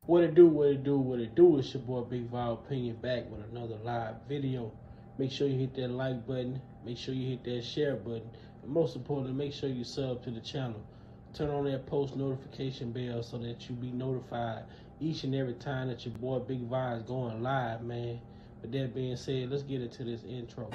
What it do, what it do, what it do. It's your boy Big Val Opinion back with another live video. Make sure you hit that like button. Make sure you hit that share button. And most importantly, make sure you sub to the channel. Turn on that post notification bell so that you be notified each and every time that your boy Big Val is going live, man. With that being said, let's get into this intro.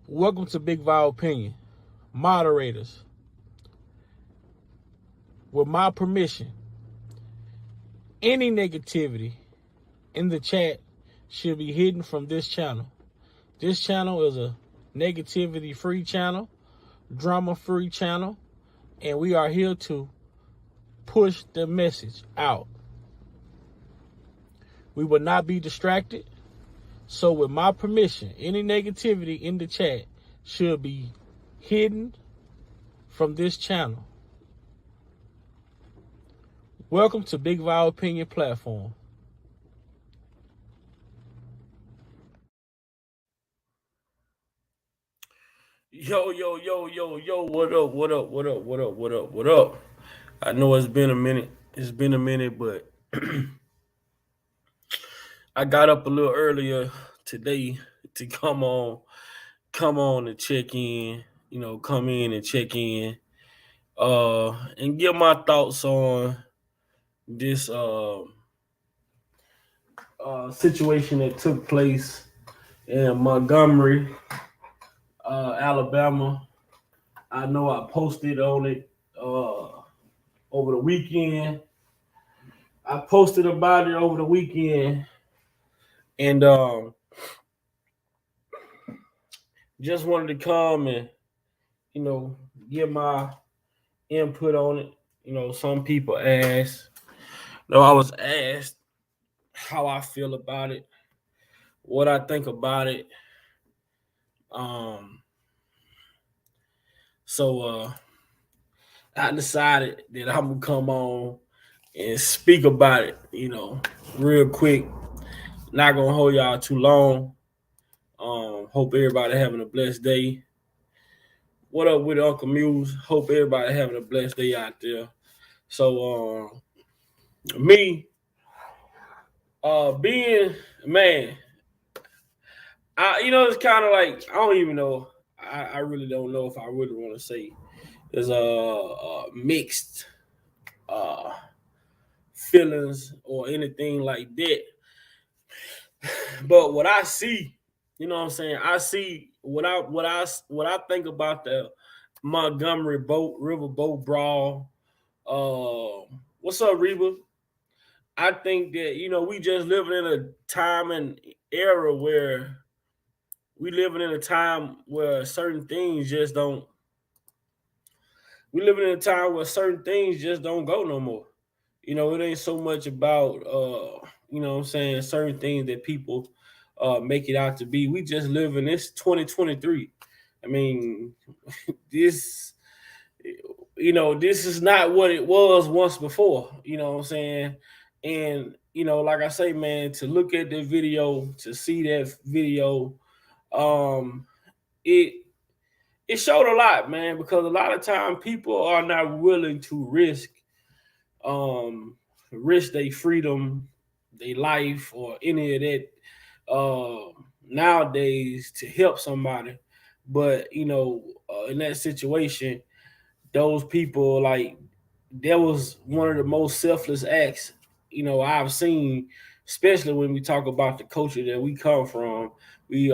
Welcome to Big Val Opinion. Moderators, with my permission, any negativity in the chat should be hidden from this channel. This channel is a negativity-free channel, drama-free channel, and we are here to push the message out. We will not be distracted. So with my permission, any negativity in the chat should be hidden from this channel. Welcome to Big Val Opinion Platform. Yo, what up, what up? I know it's been a minute, but I got up a little earlier today to come on and check in, come in and check in, and give my thoughts on this situation that took place in Montgomery, Alabama. I know I posted on it over the weekend. I posted about it over the weekend, and just wanted to come and give my input on it. Some people asked. I was asked how I feel about it, what I think about it. So I decided that I'm gonna come on and speak about it, real quick. Not gonna hold y'all too long. Hope everybody having a blessed day. What up with Uncle Muse? Hope everybody having a blessed day out there. So me being man, it's kind of like I don't even know. I really don't know if I really want to say there's a mixed feelings or anything like that. But what I see, I see what I think about the Montgomery Riverboat brawl. What's up, Reba? I think that we just living in a time and era where we living in a time where certain things just don't. We living in a time where certain things just don't go no more. It ain't so much about certain things that people make it out to be. We just live in this 2023. I mean, this this is not what it was once before. You know what I'm saying? And like I say, man, to look at the video, to see that video, it showed a lot, man, because a lot of time people are not willing to risk their freedom, their life, or any of that nowadays to help somebody. But in that situation, those people, like, that was one of the most selfless acts I've seen, especially when we talk about the culture that we come from. We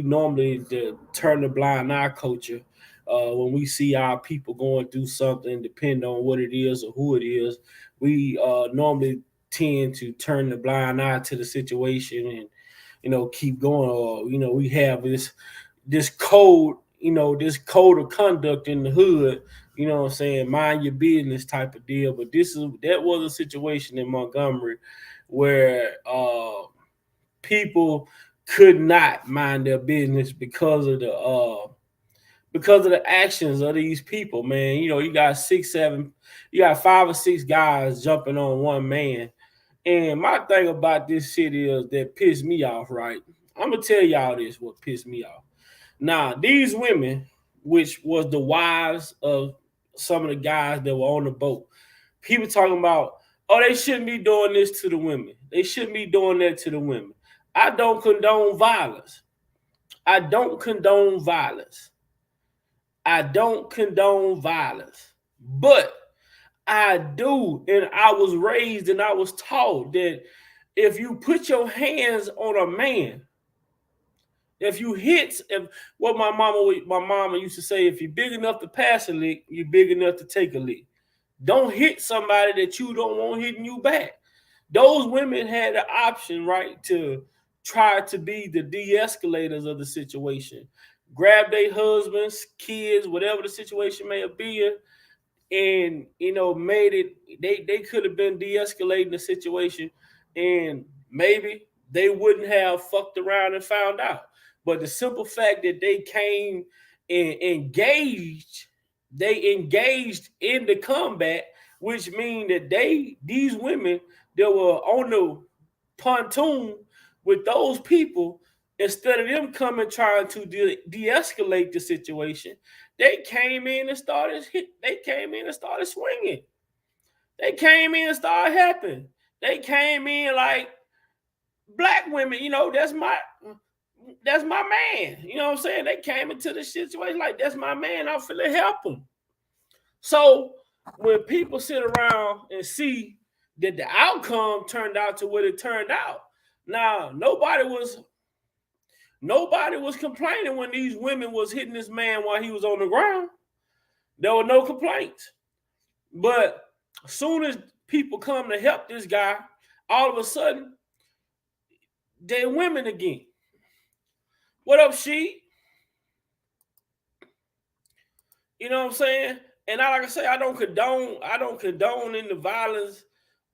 normally turn the blind eye culture when we see our people going through something, depending on what it is or who it is. We normally tend to turn the blind eye to the situation and keep going. Or we have this code, this code of conduct in the hood. What I'm saying? Mind your business type of deal. But that was a situation in Montgomery where people could not mind their business because of the actions of these people, man. You know, you got six, seven, you got five or six guys jumping on one man. And my thing about this shit is that pissed me off, right? I'm gonna tell y'all this what pissed me off. Now, these women, which was the wives of some of the guys that were on the boat, people talking about, oh, they shouldn't be doing this to the women. They shouldn't be doing that to the women. I don't condone violence. I don't condone violence. I don't condone violence. But I do, and I was raised and I was taught that if you put your hands on a man, if you hit, if what my mama used to say, if you're big enough to pass a lick, you're big enough to take a lick. Don't hit somebody that you don't want hitting you back. Those women had the option, right, to try to be the de-escalators of the situation. Grab their husbands, kids, whatever the situation may have been, and made it. They could have been de-escalating the situation, and maybe they wouldn't have fucked around and found out. But the simple fact that they came and engaged in the combat, which mean that these women that were on the pontoon with those people, instead of them coming trying to de-escalate the situation, they came in and started swinging. They came in and started helping. They came in like black women, that's my man. You know what I'm saying? They came into the situation like, that's my man. I'm finna help him. So when people sit around and see that the outcome turned out to what it turned out, now nobody was complaining when these women was hitting this man while he was on the ground. There were no complaints. But as soon as people come to help this guy, all of a sudden, they're women again. What up, she? You know what I'm saying? And like I say, I don't condone any violence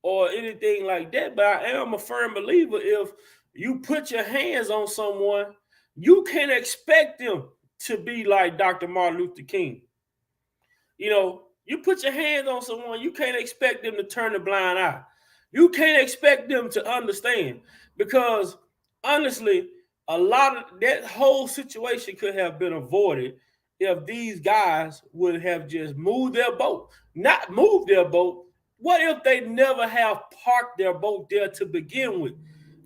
or anything like that, but I am a firm believer if you put your hands on someone, you can't expect them to be like Dr. Martin Luther King. You put your hands on someone, you can't expect them to turn a blind eye. You can't expect them to understand, because honestly, a lot of that whole situation could have been avoided if these guys would have just moved their boat. Not moved their boat. What if they never have parked their boat there to begin with?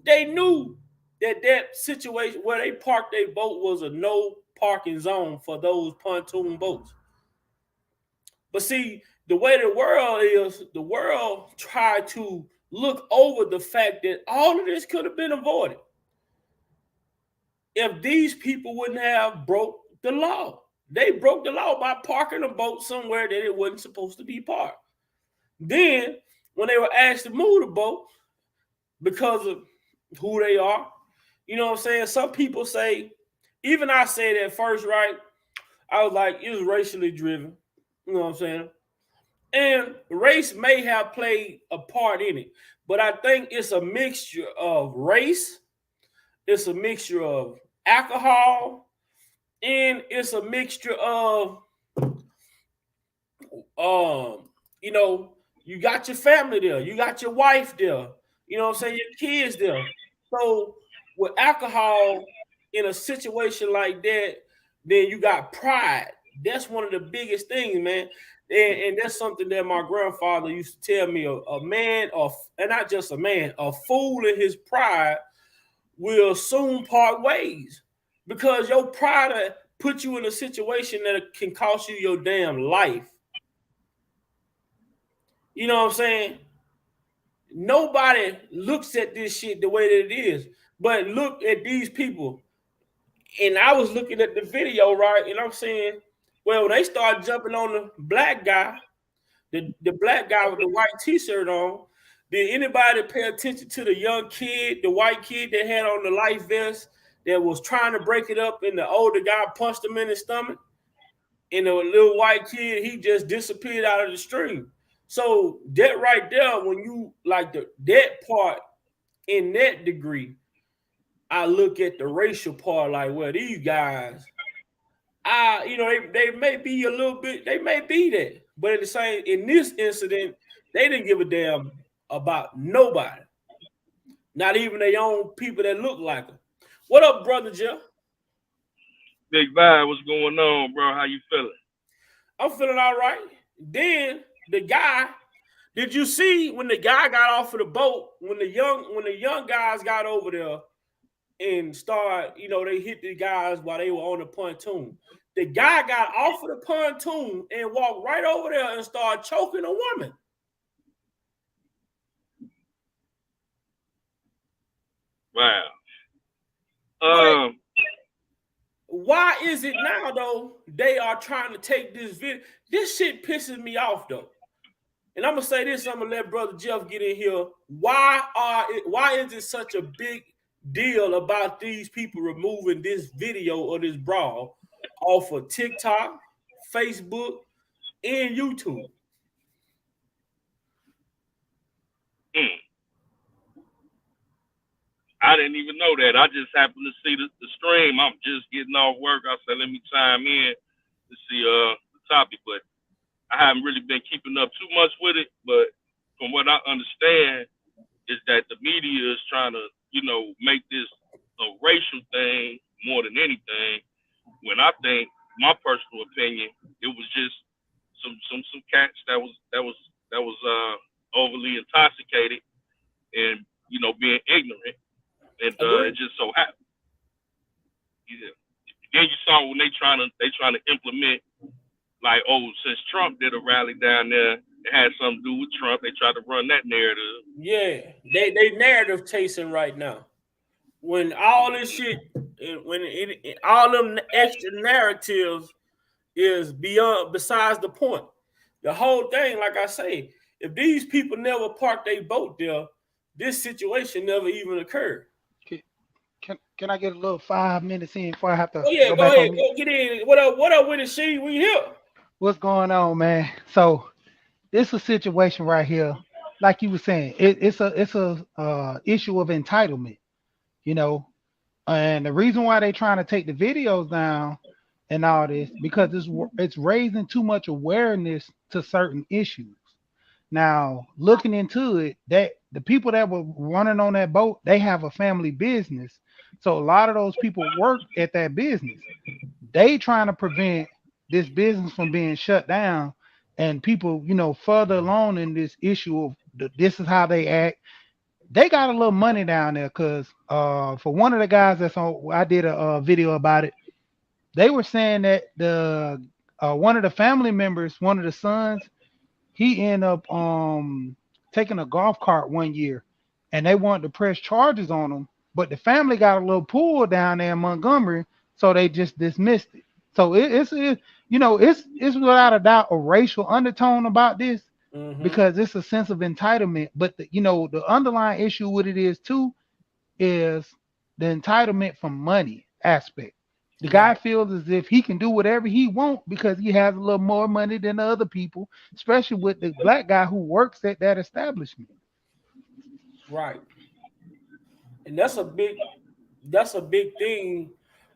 They knew that situation where they parked their boat was a no parking zone for those pontoon boats. But see, the way the world is, the world tried to look over the fact that all of this could have been avoided if these people wouldn't have broke the law. They broke the law by parking a boat somewhere that it wasn't supposed to be parked. Then, when they were asked to move the boat because of who they are, you know what I'm saying? Some people say, even I said at first, right? I was like, it was racially driven. You know what I'm saying? And race may have played a part in it, but I think it's a mixture of race, it's a mixture of alcohol, and it's a mixture of you got your family there, you got your wife there, you know what I'm saying, your kids there. So with alcohol in a situation like that, then you got pride. That's one of the biggest things, man. And that's something that my grandfather used to tell me: a man, and not just a man, a fool in his pride will soon part ways, because your pride put you in a situation that can cost you your damn life. You know what I'm saying? Nobody looks at this shit the way that it is, but look at these people. And I was looking at the video, right? And I'm saying, well, when they start jumping on the black guy, the black guy with the white t-shirt on, did anybody pay attention to the young kid, the white kid that had on the life vest that was trying to break it up, and the older guy punched him in his stomach? And the little white kid, he just disappeared out of the stream. So that right there, when you like that part in that degree, I look at the racial part like, well, these guys, they may be a little bit, they may be that, but at the same, in this incident, they didn't give a damn about nobody, not even their own people that look like them. What up, brother Jeff? Big Vibe, what's going on, bro? How you feeling? I'm feeling all right. Then the guy, did you see when the guy got off of the boat? When the young guys got over there and started, they hit the guys while they were on the pontoon. The guy got off of the pontoon and walked right over there and started choking a woman. Wow. Why is it now though they are trying to take this video? This shit pisses me off though. And I'm gonna say this. I'm gonna let Brother Jeff get in here. Why is it such a big deal about these people removing this video or this brawl off of TikTok, Facebook, and YouTube? I didn't even know that. I just happened to see the stream. I'm just getting off work. I said, let me chime in to see the topic, but I haven't really been keeping up too much with it. But from what I understand, is that the media is trying to, make this a racial thing more than anything. When I think, my personal opinion, it was just some cats that was overly intoxicated and being ignorant, and it just so happened. Yeah. Then you saw when they trying to implement, like, since Trump did a rally down there, it had something to do with Trump. They tried to run that narrative. Yeah, they narrative chasing right now. When all this shit, all them extra narratives is besides the point. The whole thing, like I say, if these people never parked their boat there, this situation never even occurred. Can I get a little 5 minutes in before I have to? Oh yeah, go ahead, go get in. What up with it, she? We here. What's going on, man? So it's a situation right here, like you were saying. It's a issue of entitlement, and the reason why they trying to take the videos down and all this because it's raising too much awareness to certain issues. Now, looking into it, that the people that were running on that boat, they have a family business. So a lot of those people work at that business. They trying to prevent this business from being shut down and people, further along in this issue of this is how they act. They got a little money down there because for one of the guys that's on, I did a video about it. They were saying that the one of the family members, one of the sons, he ended up taking a golf cart one year, and they wanted to press charges on him, but the family got a little pool down there in Montgomery, so they just dismissed it. So it's without a doubt a racial undertone about this because it's a sense of entitlement. But the underlying issue with it is too is the entitlement from money aspect. The guy feels as if he can do whatever he wants because he has a little more money than the other people, especially with the black guy who works at that establishment. Right. And that's a big thing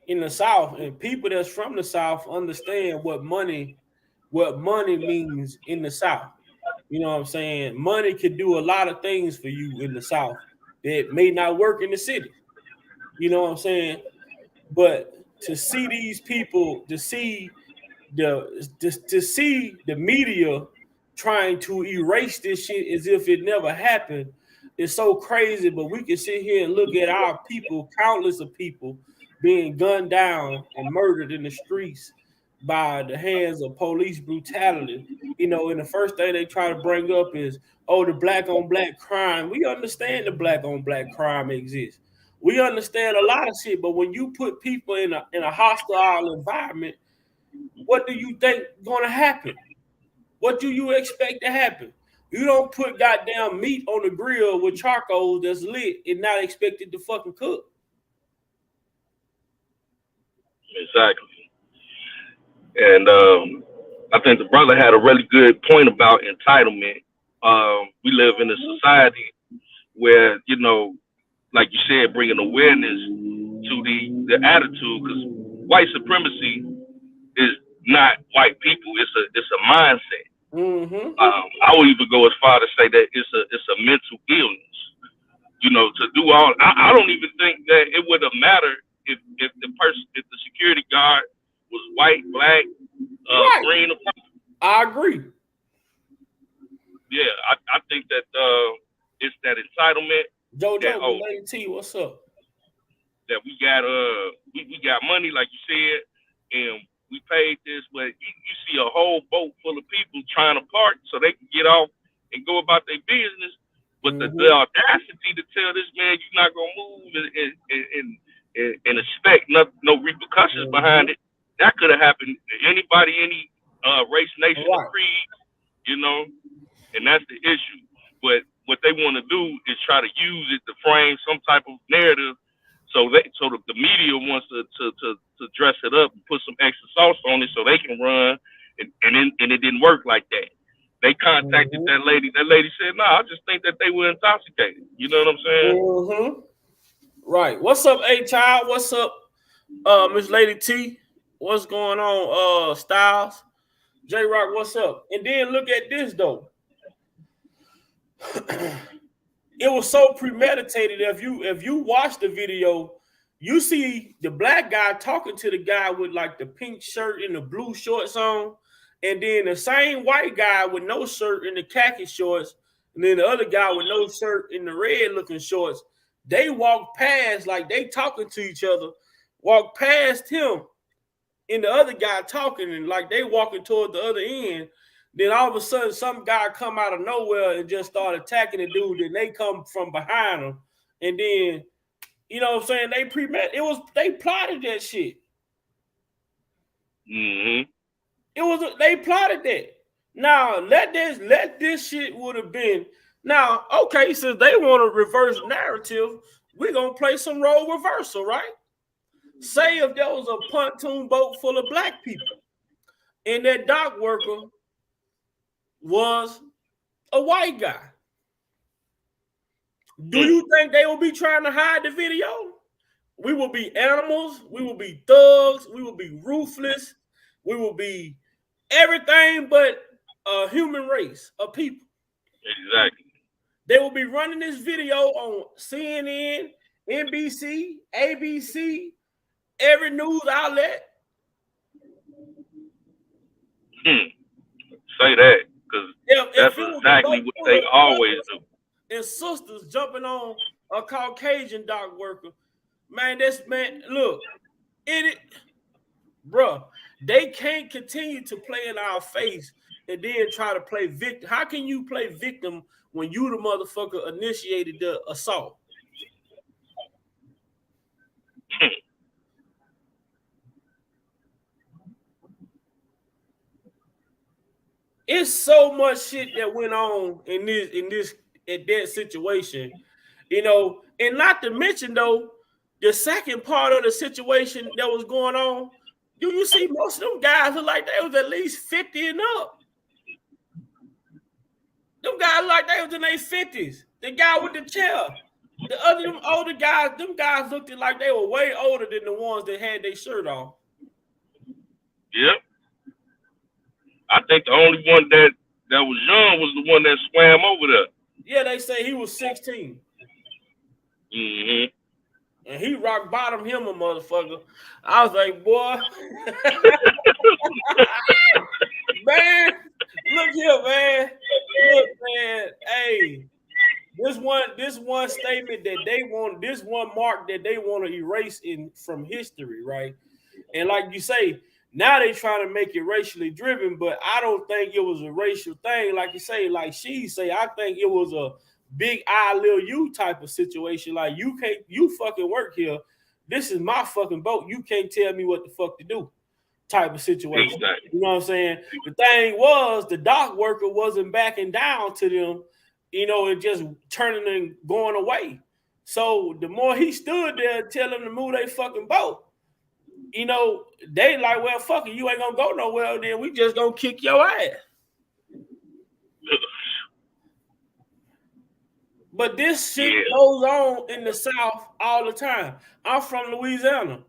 in the South. And people that's from the South understand what money means in the South. You know what I'm saying? Money could do a lot of things for you in the South that may not work in the city. You know what I'm saying? But to see these people, to see the media trying to erase this shit as if it never happened is so crazy. But we can sit here and look at our people, countless of people being gunned down and murdered in the streets by the hands of police brutality. And the first thing they try to bring up is, the black on black crime. We understand the black on black crime exists. We understand a lot of shit, but when you put people in a hostile environment, what do you think going to happen? What do you expect to happen? You don't put goddamn meat on the grill with charcoal that's lit and not expect it to fucking cook. Exactly. And I think the brother had a really good point about entitlement. We live in a society where, like you said, bringing awareness to the attitude, because white supremacy is not white people. It's a mindset. Mm-hmm. I would even go as far to say that it's a mental illness. You know, to do all. I don't even think that it would have mattered if the security guard was white, black, Right. green, or purple. I agree. Yeah, I think that it's that entitlement that JoJo, Lady T, what's up? that we got money, like you said, and we paid this, but you see a whole boat full of people trying to park so they can get off and go about their business. But the audacity to tell this man you're not gonna move and expect no repercussions behind it, that could have happened to anybody, any race, nation, or creed, you know, and that's the issue. But what they want to do is try to use it to frame some type of narrative. So the media wants to dress it up and put some extra sauce on it so they can run, and it didn't work like that. They contacted that lady. That lady said, "No, I just think that they were intoxicated." You know what I'm saying? Right. What's up, A-Child? What's up, Miss Lady T? What's going on, Styles? J-Rock, what's up? And then look at this, though. It was so premeditated. If you watch the video, you see the black guy talking to the guy with like the pink shirt and the blue shorts on, and then the same white guy with no shirt and the khaki shorts, and then the other guy with no shirt and the red looking shorts. They walk past like they talking to each other, walk past him and the other guy talking, and like they walking toward the other end. Then all of a sudden, some guy come out of nowhere and just start attacking the dude. And they come from behind him, and then, you know what I'm saying? They plotted that shit. Mm-hmm. They plotted that. Now let this shit would have been. Now, okay, since they want a reverse narrative, we're gonna play some role reversal, right? Say if there was a pontoon boat full of black people, and that dock worker was a white guy. Do you think they will be trying to hide the video? We will be animals. We will be thugs. We will be ruthless. We will be everything but a human race of people. Exactly. They will be running this video on CNN, NBC, ABC, every news outlet. Say that, because that's exactly what they always do. And sisters jumping on a Caucasian dock worker. Man, look, bruh, they can't continue to play in our face and then try to play victim. How can you play victim when you the motherfucker initiated the assault? It's so much shit that went on in that situation, you know, and not to mention though, the second part of the situation that was going on, you see most of them guys look like they was at least 50 and up. Them guys like they was in their 50s. The guy with the chair. The other them older guys, them guys looked like they were way older than the ones that had their shirt on. Yep. I think the only one that was young was the one that swam over there. Yeah, they say he was 16. Mm-hmm. And he rock bottom him a motherfucker. I was like, boy. Man, look here, man. Look, man. Hey, this one statement that they want, this one mark that they want to erase from history, right? And like you say, now they trying to make it racially driven, but I don't think it was a racial thing. Like you say, like she say, I think it was a big I little you type of situation. Like you fucking work here. This is my fucking boat. You can't tell me what the fuck to do type of situation. Exactly. You know what I'm saying? The thing was the dock worker wasn't backing down to them, you know, and just turning and going away. So the more he stood there telling them to move their fucking boat, you know, they like, well, fuck it, you ain't gonna go nowhere, then we just gonna kick your ass. But this shit goes on in the South all the time. I'm from Louisiana.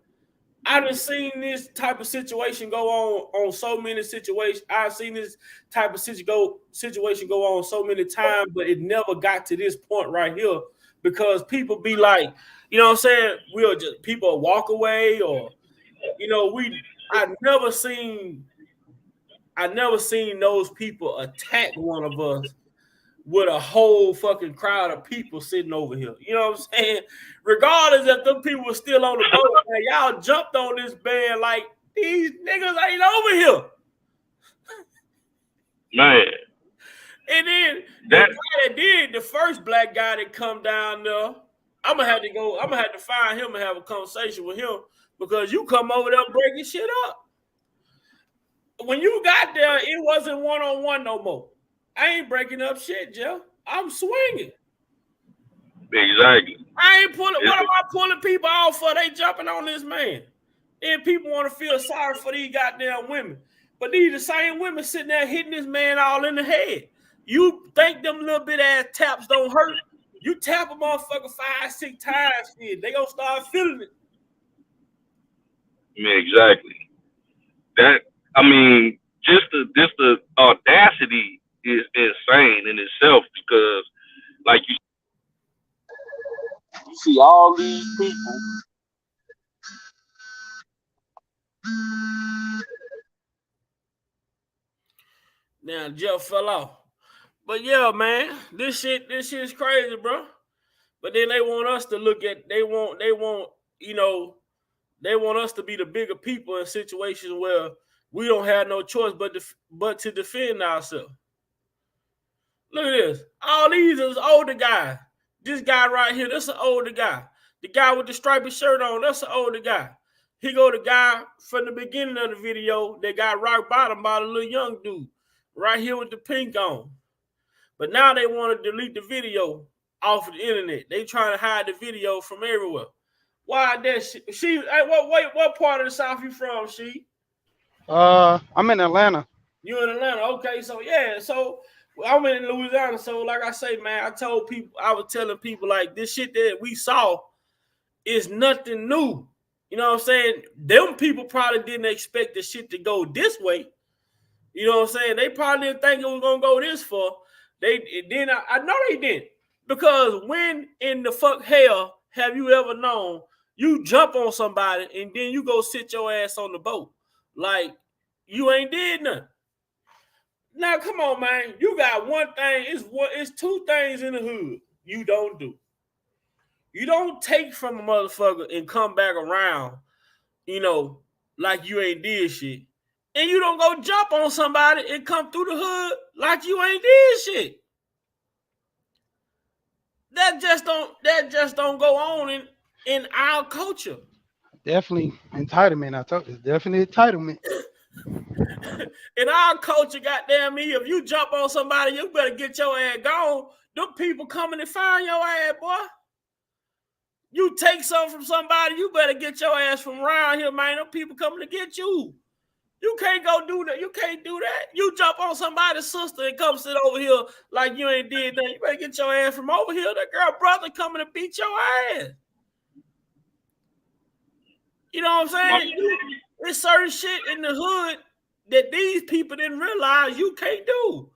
I done seen this type of situation go on so many situations. I've seen this type of situation go on so many times, but it never got to this point right here because people be like, you know what I'm saying? We'll just people walk away or you know, I never seen those people attack one of us with a whole fucking crowd of people sitting over here. You know what I'm saying? Regardless if them people were still on the boat, man, y'all jumped on this band like these niggas ain't over here. Man. And then the guy that did, the first black guy that come down there, I'm gonna have to find him and have a conversation with him because you come over there breaking shit up. When you got there, it wasn't one-on-one no more. I ain't breaking up shit, Jeff. I'm swinging. Exactly. I ain't pulling. What am I pulling people off for? They jumping on this man. Then people want to feel sorry for these goddamn women. But these the same women sitting there hitting this man all in the head. You think them little bit ass taps don't hurt? You tap a motherfucker 5-6 times, they gonna start feeling it. Yeah, exactly. Just the audacity is insane in itself because, like you see all these people. Now Jeff fell off. But yeah, man, this shit is crazy, bro. But then they want us to look at they want us to be the bigger people in situations where we don't have no choice but to defend ourselves. Look at this. All these is older guys. This guy right here, that's an older guy. The guy with the striped shirt on, that's an older guy. He go the guy from the beginning of the video that got rock bottom by the little young dude. Right here with the pink on. But now they want to delete the video off of the internet. They trying to hide the video from everywhere. Why that shit? What part of the South you from, she? I'm in Atlanta. You in Atlanta? Okay, so yeah, so I'm in Louisiana. So like I say, man, I was telling people like this shit that we saw is nothing new. You know what I'm saying? Them people probably didn't expect the shit to go this way. You know what I'm saying? They probably didn't think it was gonna go this far. I know they didn't. Because when in the fuck hell have you ever known you jump on somebody and then you go sit your ass on the boat? Like you ain't did nothing. Now come on, man. You got one thing, it's two things in the hood you don't do. You don't take from a motherfucker and come back around, like you ain't did shit. And you don't go jump on somebody and come through the hood like you ain't did shit. That just don't go on in our culture. Definitely entitlement. I told you, it's definitely entitlement. In our culture, goddamn me, if you jump on somebody, you better get your ass gone. Them people coming to find your ass, boy. You take something from somebody, you better get your ass from around here, man. Them people coming to get you. You can't go do that. You can't do that. You jump on somebody's sister and come sit over here like you ain't did nothing. You better get your ass from over here. That girl brother coming to beat your ass. You know what I'm saying? There's certain shit in the hood that these people didn't realize you can't do.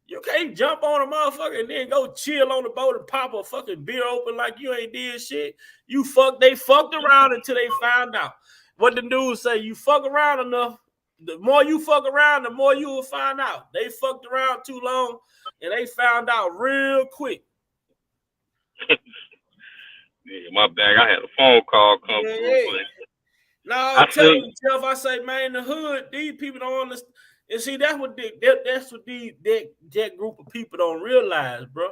You can't jump on a motherfucker and then go chill on the boat and pop a fucking beer open like you ain't did shit. They fucked around until they found out. What the dudes say, you fuck around enough, the more you fuck around, the more you will find out. They fucked around too long and they found out real quick. Yeah, my bad. I had a phone call come through. Yeah. No, I'm telling you, Jeff, I say, man, the hood, these people don't understand. And see, that's what that group of people don't realize, bro.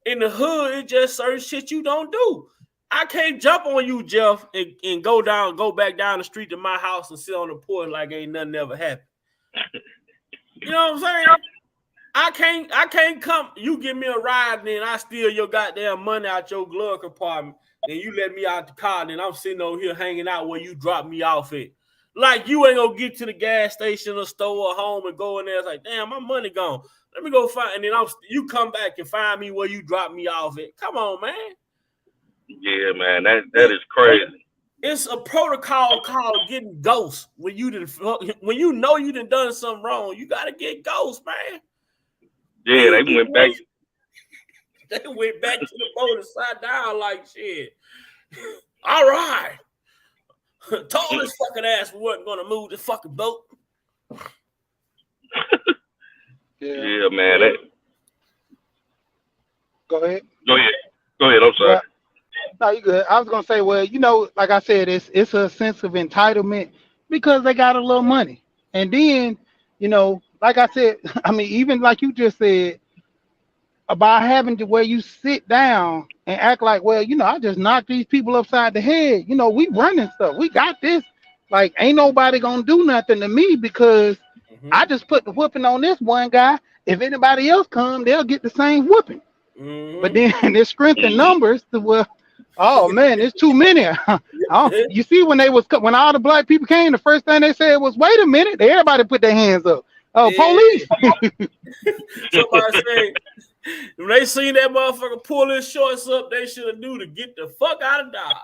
In the hood, it's just certain shit you don't do. I can't jump on you, Jeff, and go back down the street to my house and sit on the porch like ain't nothing ever happened. You know what I'm saying? I can't come. You give me a ride, then I steal your goddamn money out your glove compartment. Then you let me out the car, and then I'm sitting over here hanging out where you dropped me off at. Like you ain't gonna get to the gas station or store or home and go in there. It's like, damn, my money gone. Let me go find, and then you come back and find me where you dropped me off at. Come on, man. Yeah, man, that is crazy. It's a protocol called getting ghost. When you know you done something wrong, you gotta get ghost, man. Yeah, they went back. They went back to the boat and sat down like shit. All right. Told this fucking ass we wasn't gonna move the fucking boat. Yeah, man. Go ahead. Go ahead. I'm sorry. Well, no, you good. I was gonna say, well, like I said, it's a sense of entitlement because they got a little money, and then, like I said, I mean, even like you just said about having to where you sit down and act like, well, I just knocked these people upside the head. We running stuff. We got this. Like, ain't nobody gonna do nothing to me because I just put the whooping on this one guy. If anybody else come, they'll get the same whooping. But then there's strength in numbers to where, oh man, there's too many. You see, when all the black people came, the first thing they said was, "Wait a minute!" Everybody put their hands up. Oh, police! Somebody say when they seen that motherfucker pull his shorts up, they should have knew to get the fuck out of Dodge.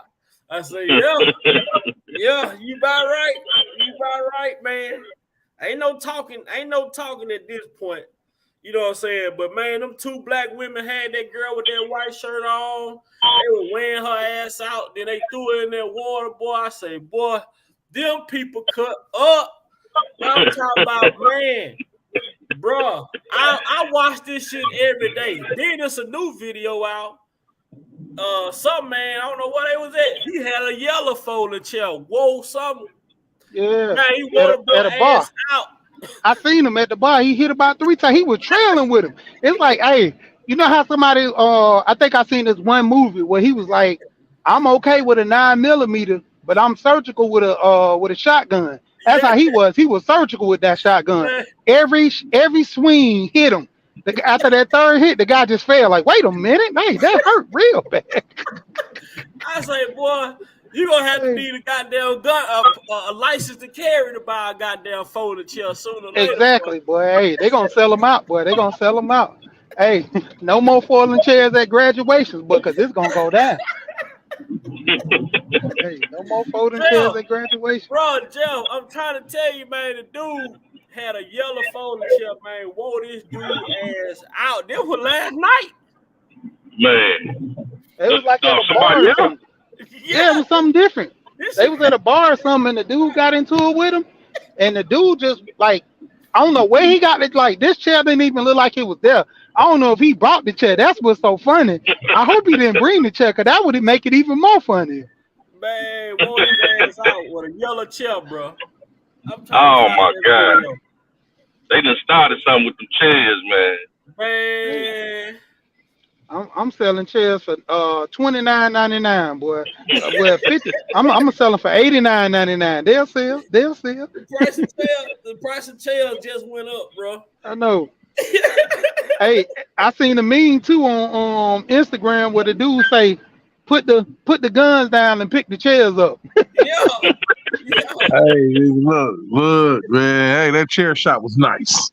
I say, yeah, you about right, man. Ain't no talking at this point. You know what I'm saying? But man, them two black women had that girl with that white shirt on. They were wearing her ass out. Then they threw her in that water, boy. I say, boy, them people cut up. I'm talking about, man, bro. I watch this shit every day. Then there's a new video out. Some man, I don't know where they was at. He had a yellow folding chair. Whoa, something. Yeah, man, he wore at a bar. Out. I seen him at the bar. He hit about 3 times. He was trailing with him. It's like, hey, you know how somebody? I think I seen this one movie where he was like, "I'm okay with a 9mm, but I'm surgical with a shotgun." That's how he was. He was surgical with that shotgun. Man. Every swing hit him. After that third hit, the guy just fell. Like, wait a minute, hey, that hurt real bad. I say, boy, you gonna have to need a goddamn gun, a license to carry to buy a goddamn folding chair sooner or later. Exactly, boy. Hey, they gonna sell them out, boy. They gonna sell them out. Hey, no more folding chairs at graduations, boy, because it's gonna go down. Hey, no more folding chairs at graduation. Bro, Jeff, I'm trying to tell you, man, the dude had a yellow folding chair, man. Wore this dude ass out. This was last night. Man. It was like at a bar or something. Yeah, it was something different. They was at a bar or something, and the dude got into it with him, and the dude just, like, I don't know where he got it. Like, this chair didn't even look like it was there. I don't know if he brought the chair. That's what's so funny. I hope he didn't bring the chair, because that would make it even more funny. Man, wore his ass out with a yellow chair, bro. Oh, my God. They done started something with them chairs, man. Man. I'm selling chairs for $29.99, boy. Well, 50. I'm gonna sell them for $89.99. They'll sell. The price of chairs just went up, bro. I know. Hey, I seen a meme too on Instagram where the dude say, "Put the guns down and pick the chairs up." Yeah. Hey, look, man. Hey, that chair shot was nice.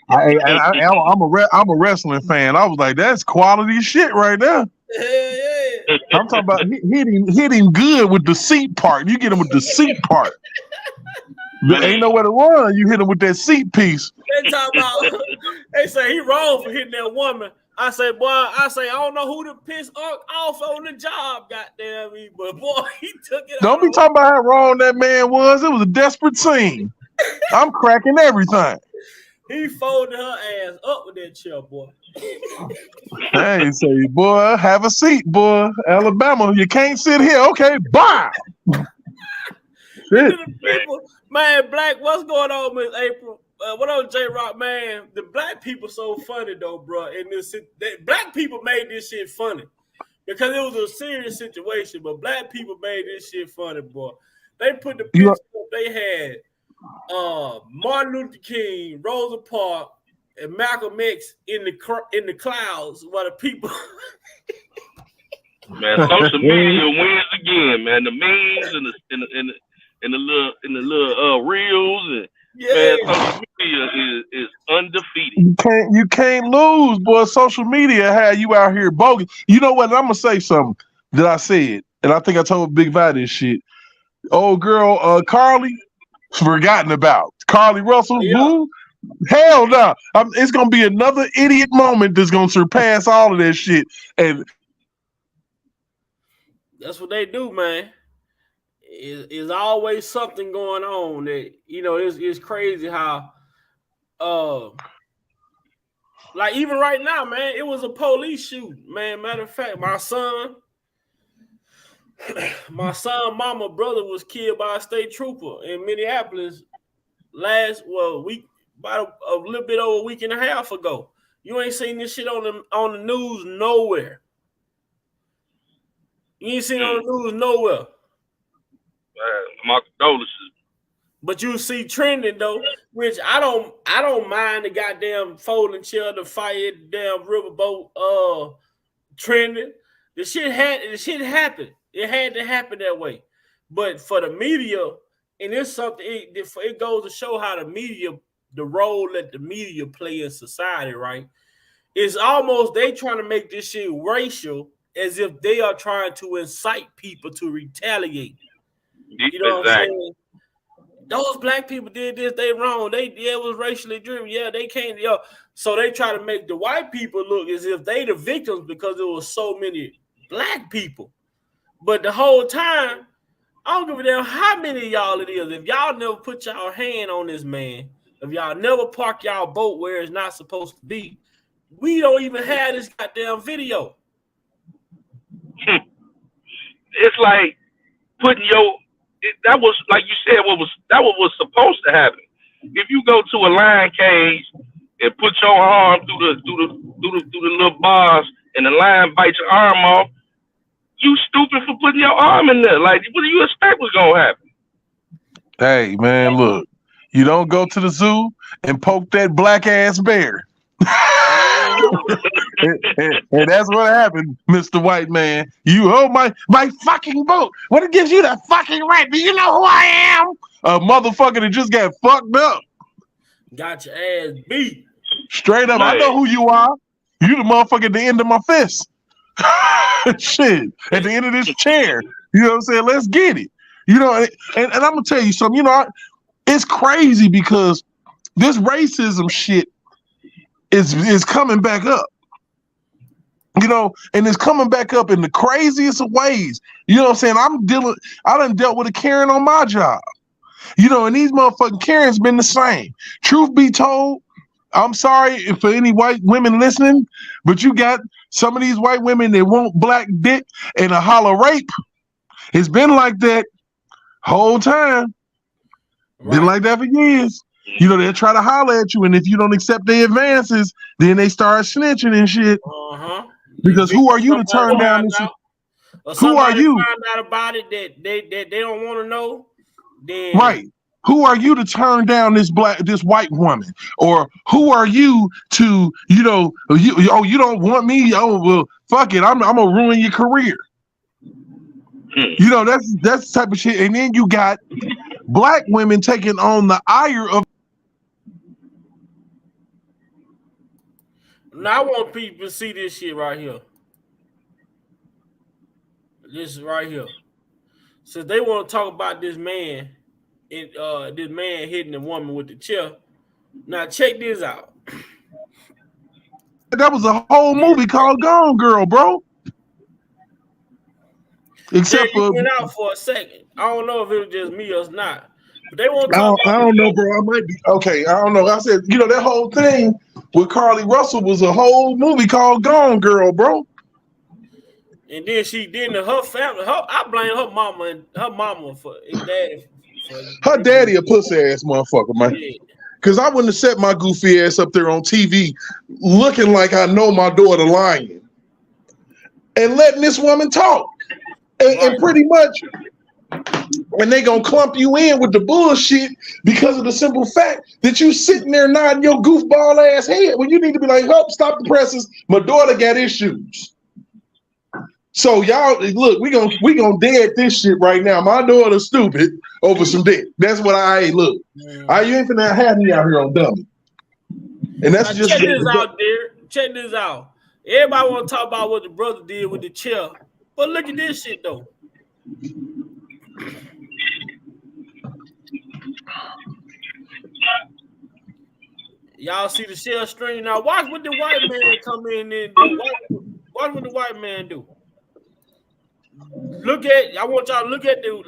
I'm a wrestling fan. I was like, that's quality shit right there. Yeah. I'm talking about hit him good with the seat part. You get him with the seat part. There ain't nowhere to run. You hit him with that seat piece. They say he wrong for hitting that woman. I say, boy, I don't know who to piss off on the job, goddamn me, but boy, he took it. Don't be talking about how wrong that man was. It was a desperate scene. I'm cracking everything. He folded her ass up with that chair, boy. Hey, say, boy, have a seat, boy. Alabama, you can't sit here. Okay, bye. People, man, Black, what's going on, Miss April? What up, J-Rock, man? The black people so funny, though, bro. Black people made this shit funny because it was a serious situation, but black people made this shit funny, boy. They put the picture up they had. Martin Luther King, Rosa Parks, and Malcolm X in the clouds while the people. Man, social media wins again, man. The memes and and the little reels and Yeah. man, social media is undefeated. You can't lose, boy. Social media had you out here bogus. You know what? I'm gonna say something that I said, and I think I told Big about this shit. Old girl, Carly, forgotten about. Carly Russell, Yeah. who? Hell no. It's gonna be another idiot moment that's gonna surpass all of that shit. And that's what they do, man. Is always something going on that it's crazy how like even right now, man, it was a police shooting, man. Matter of fact, my son mama brother was killed by a state trooper in Minneapolis week, about a little bit over a week and a half ago. You ain't seen this shit on the news nowhere. You ain't seen it on the news nowhere. My condolences. But you see trending though, which I don't mind the goddamn folding chair, the fire, the damn riverboat trending. The shit happened. It had to happen that way. But for the media, and it's something it goes to show how the role that the media play in society, right? It's almost they trying to make this shit racial as if they are trying to incite people to retaliate. You know what I'm saying? Those black people did this, they wrong. It was racially driven. Yeah, they can't. So they try to make the white people look as if they the victims because there was so many black people. But the whole time, I don't give a damn how many of y'all it is. If y'all never put y'all hand on this man, if y'all never park y'all boat where it's not supposed to be, we don't even have this goddamn video. It's like putting that was like you said. What was supposed to happen? If you go to a lion cage and put your arm through the little bars and the lion bites your arm off, you stupid for putting your arm in there. Like, what do you expect was gonna happen? hey, man, look, you don't go to the zoo and poke that black ass bear. and that's what happened, Mr. White Man. You my fucking boat. What it gives you the fucking right? Do you know who I am? A motherfucker that just got fucked up. Got your ass beat. Straight up. Man. I know who you are. You the motherfucker at the end of my fist. Shit. At the end of this chair. You know what I'm saying? Let's get it. You know, and I'm gonna tell you something, it's crazy because this racism shit is coming back up. And it's coming back up in the craziest of ways. You know what I'm saying? I done dealt with a Karen on my job. And these motherfucking Karens been the same. Truth be told, I'm sorry for any white women listening, but you got some of these white women that want black dick and a holler rape. It's been like that whole time. Right. Been like that for years. They'll try to holler at you, and if you don't accept their advances, then they start snitching and shit. Because who are you to turn down this? Who are you? Find out about it that they don't want to know. Then right. Who are you to turn down this white woman? Or who are you to, you don't want me? Oh, well, fuck it. I'm gonna ruin your career. That's the type of shit. And then you got black women taking on the ire of. Now I want people to see this shit right here. This is right here. Since they want to talk about this man, this man hitting the woman with the chair. Now check this out. That was a whole movie called Gone Girl, bro. Except for went out for a second. I don't know if it was just me or not. But they want to talk I don't know, bro. I might be okay. I don't know. I said, that whole thing with Carly Russell was a whole movie called Gone Girl, bro. And then her family. I blame her mama for his daddy. Her daddy a pussy ass motherfucker, man. Yeah. Cause I wouldn't have set my goofy ass up there on TV looking like I know my daughter lying and letting this woman talk. And pretty much when they gonna clump you in with the bullshit because of the simple fact that you sitting there nodding your goofball ass head when you need to be like, help, stop the presses. My daughter got issues. So y'all look, we gonna dead this shit right now. My daughter's stupid over some dick. That's what I ain't look. You ain't finna have me out here on dummy. And that's just check this out, Derek. Check this out. Everybody want to talk about what the brother did with the chair, but look at this shit though. Y'all see the share string now. Watch what the white man come in and do. Watch what the white man do. Look at. I want y'all to look at the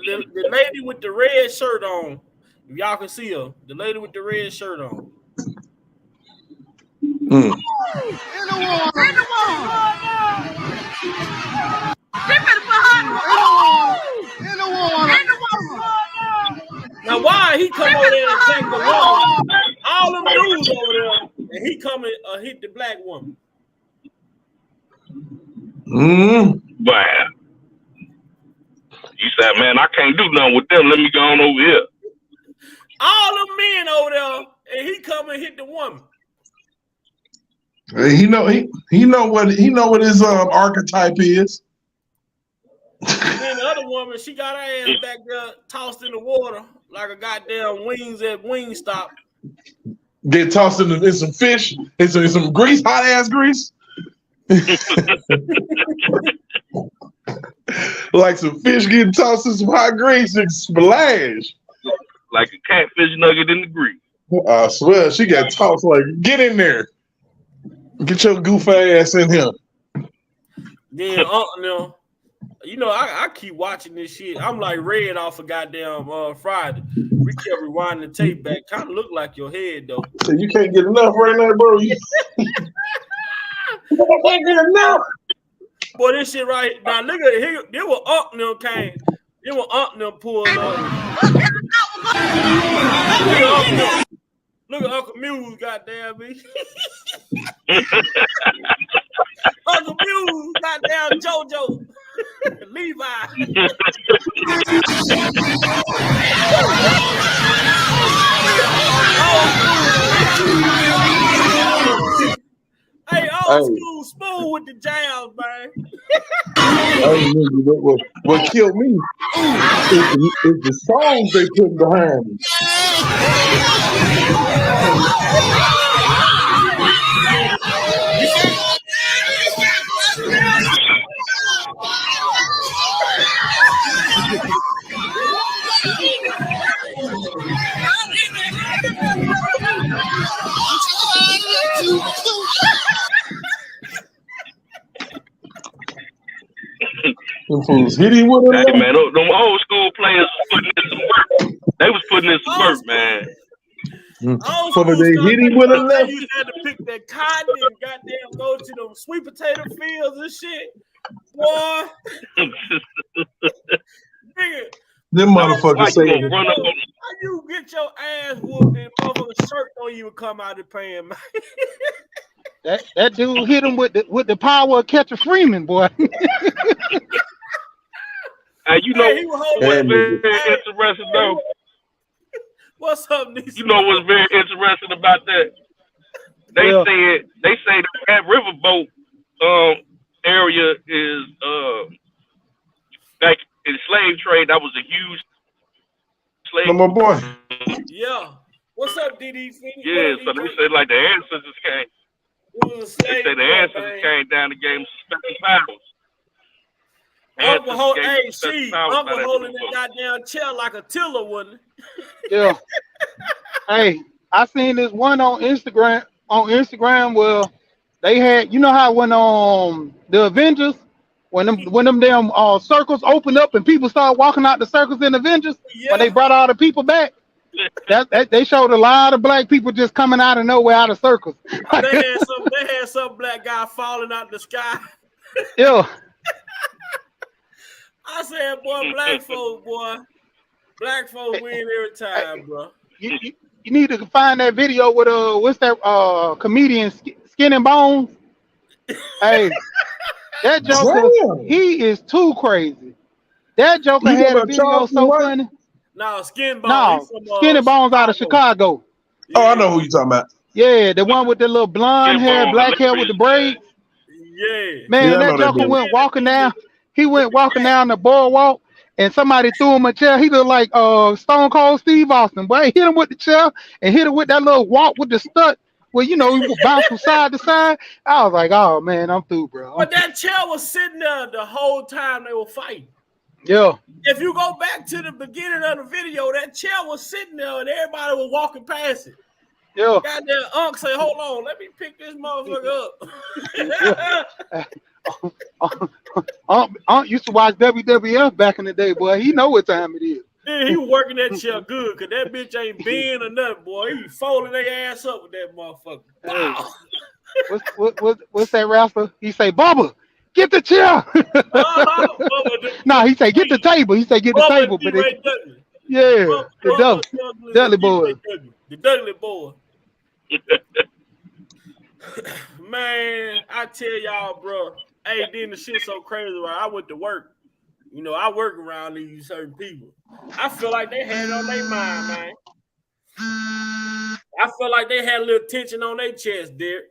lady with the red shirt on. If y'all can see her, the lady with the red shirt on. In the water. Now, why he come over there and attack the woman? All them dudes over there, and he come and hit the black woman. Wow. You said, man, I can't do nothing with them. Let me go on over here. All them men over there, and he come and hit the woman. He know what his archetype is. And then the other woman, she got her ass back there tossed in the water like a goddamn wings at Wingstop. Get tossed in some fish, in some grease, hot ass grease. Like some fish getting tossed in some hot grease and splash. Like a catfish nugget in the grease. I swear, she got tossed like, get in there. Get your goof ass in here. Then, you know, I keep watching this shit. I'm like Red off of goddamn Friday. We kept rewinding the tape back. Kind of look like your head, though. So you can't get enough right now, bro. You can't get enough. Boy, this shit right now. Look at it. Here, there were them came. There were them pulled up. Look at Uncle Muse, goddamn me. Uncle Muse, goddamn JoJo. Levi. Hey, old school spoon with the jams, man. What killed me is the songs they put behind me. Hit him with Hey, man, them old school players was putting in some work. They was putting in some work, man. So they hit him with a left. You had to pick that cotton and goddamn go to them sweet potato fields and shit. Boy. Nigga. Them motherfuckers say, how you get your ass whooped and motherfucker's shirt don't even come out of pan, man. That dude hit him with the power of Catcher Freeman, boy. Hey, you know what's very interesting though? What's up, Nisa? You know what's very interesting about that? They say that Riverboat area is like in slave trade. That was a huge slave. Come on, boy. Yeah. What's up, DD? Yeah. So they say like the ancestors came. They say the ancestors came down and gave them special powers. Uncle holding that goddamn chair like a tiller, wasn't it? Yeah. Hey, I seen this one on Instagram. Where they had, you know how when the Avengers, when them damn circles opened up and people started walking out the circles in Avengers, when they brought all the people back. That they showed a lot of black people just coming out of nowhere out of circles. They had some black guy falling out the sky. Yeah. I said, boy, black folks win every time, bro. You need to find that video with what's that comedian Skin and Bones? Hey, that Joker, he is too crazy. That Joker had a video so funny. No, Skin and Bones out of Chicago. Yeah. Oh, I know who you talking about. Yeah, the one with the little blonde hair, black hair with the braids. Yeah. Man, that Joker went walking down. he went walking down the boardwalk and somebody threw him a chair. He looked like Stone Cold Steve Austin. Boy, hit him with the chair and hit him with that little walk with the strut where he would bounce from side to side. I was like, oh man, I'm through, bro. But that chair was sitting there the whole time they were fighting. Yeah. If you go back to the beginning of the video, that chair was sitting there and everybody was walking past it. Yeah. Goddamn Unc say, hold on, let me pick this motherfucker up. Aunt used to watch WWF back in the day, boy. He know what time it is. Yeah, he was working that chair good because that bitch ain't bend or nothing, boy. He folding their ass up with that motherfucker. Wow. What's that rapper? He say, Bubba, get the chair. No, he say, get the table. He say, get the table. But yeah, the Dudley boy. The Dudley boy. Man, I tell y'all, bro. Hey, then the shit so crazy. Right? I went to work. I work around these certain people. I feel like they had it on their mind, man. I feel like they had a little tension on their chest, Derek.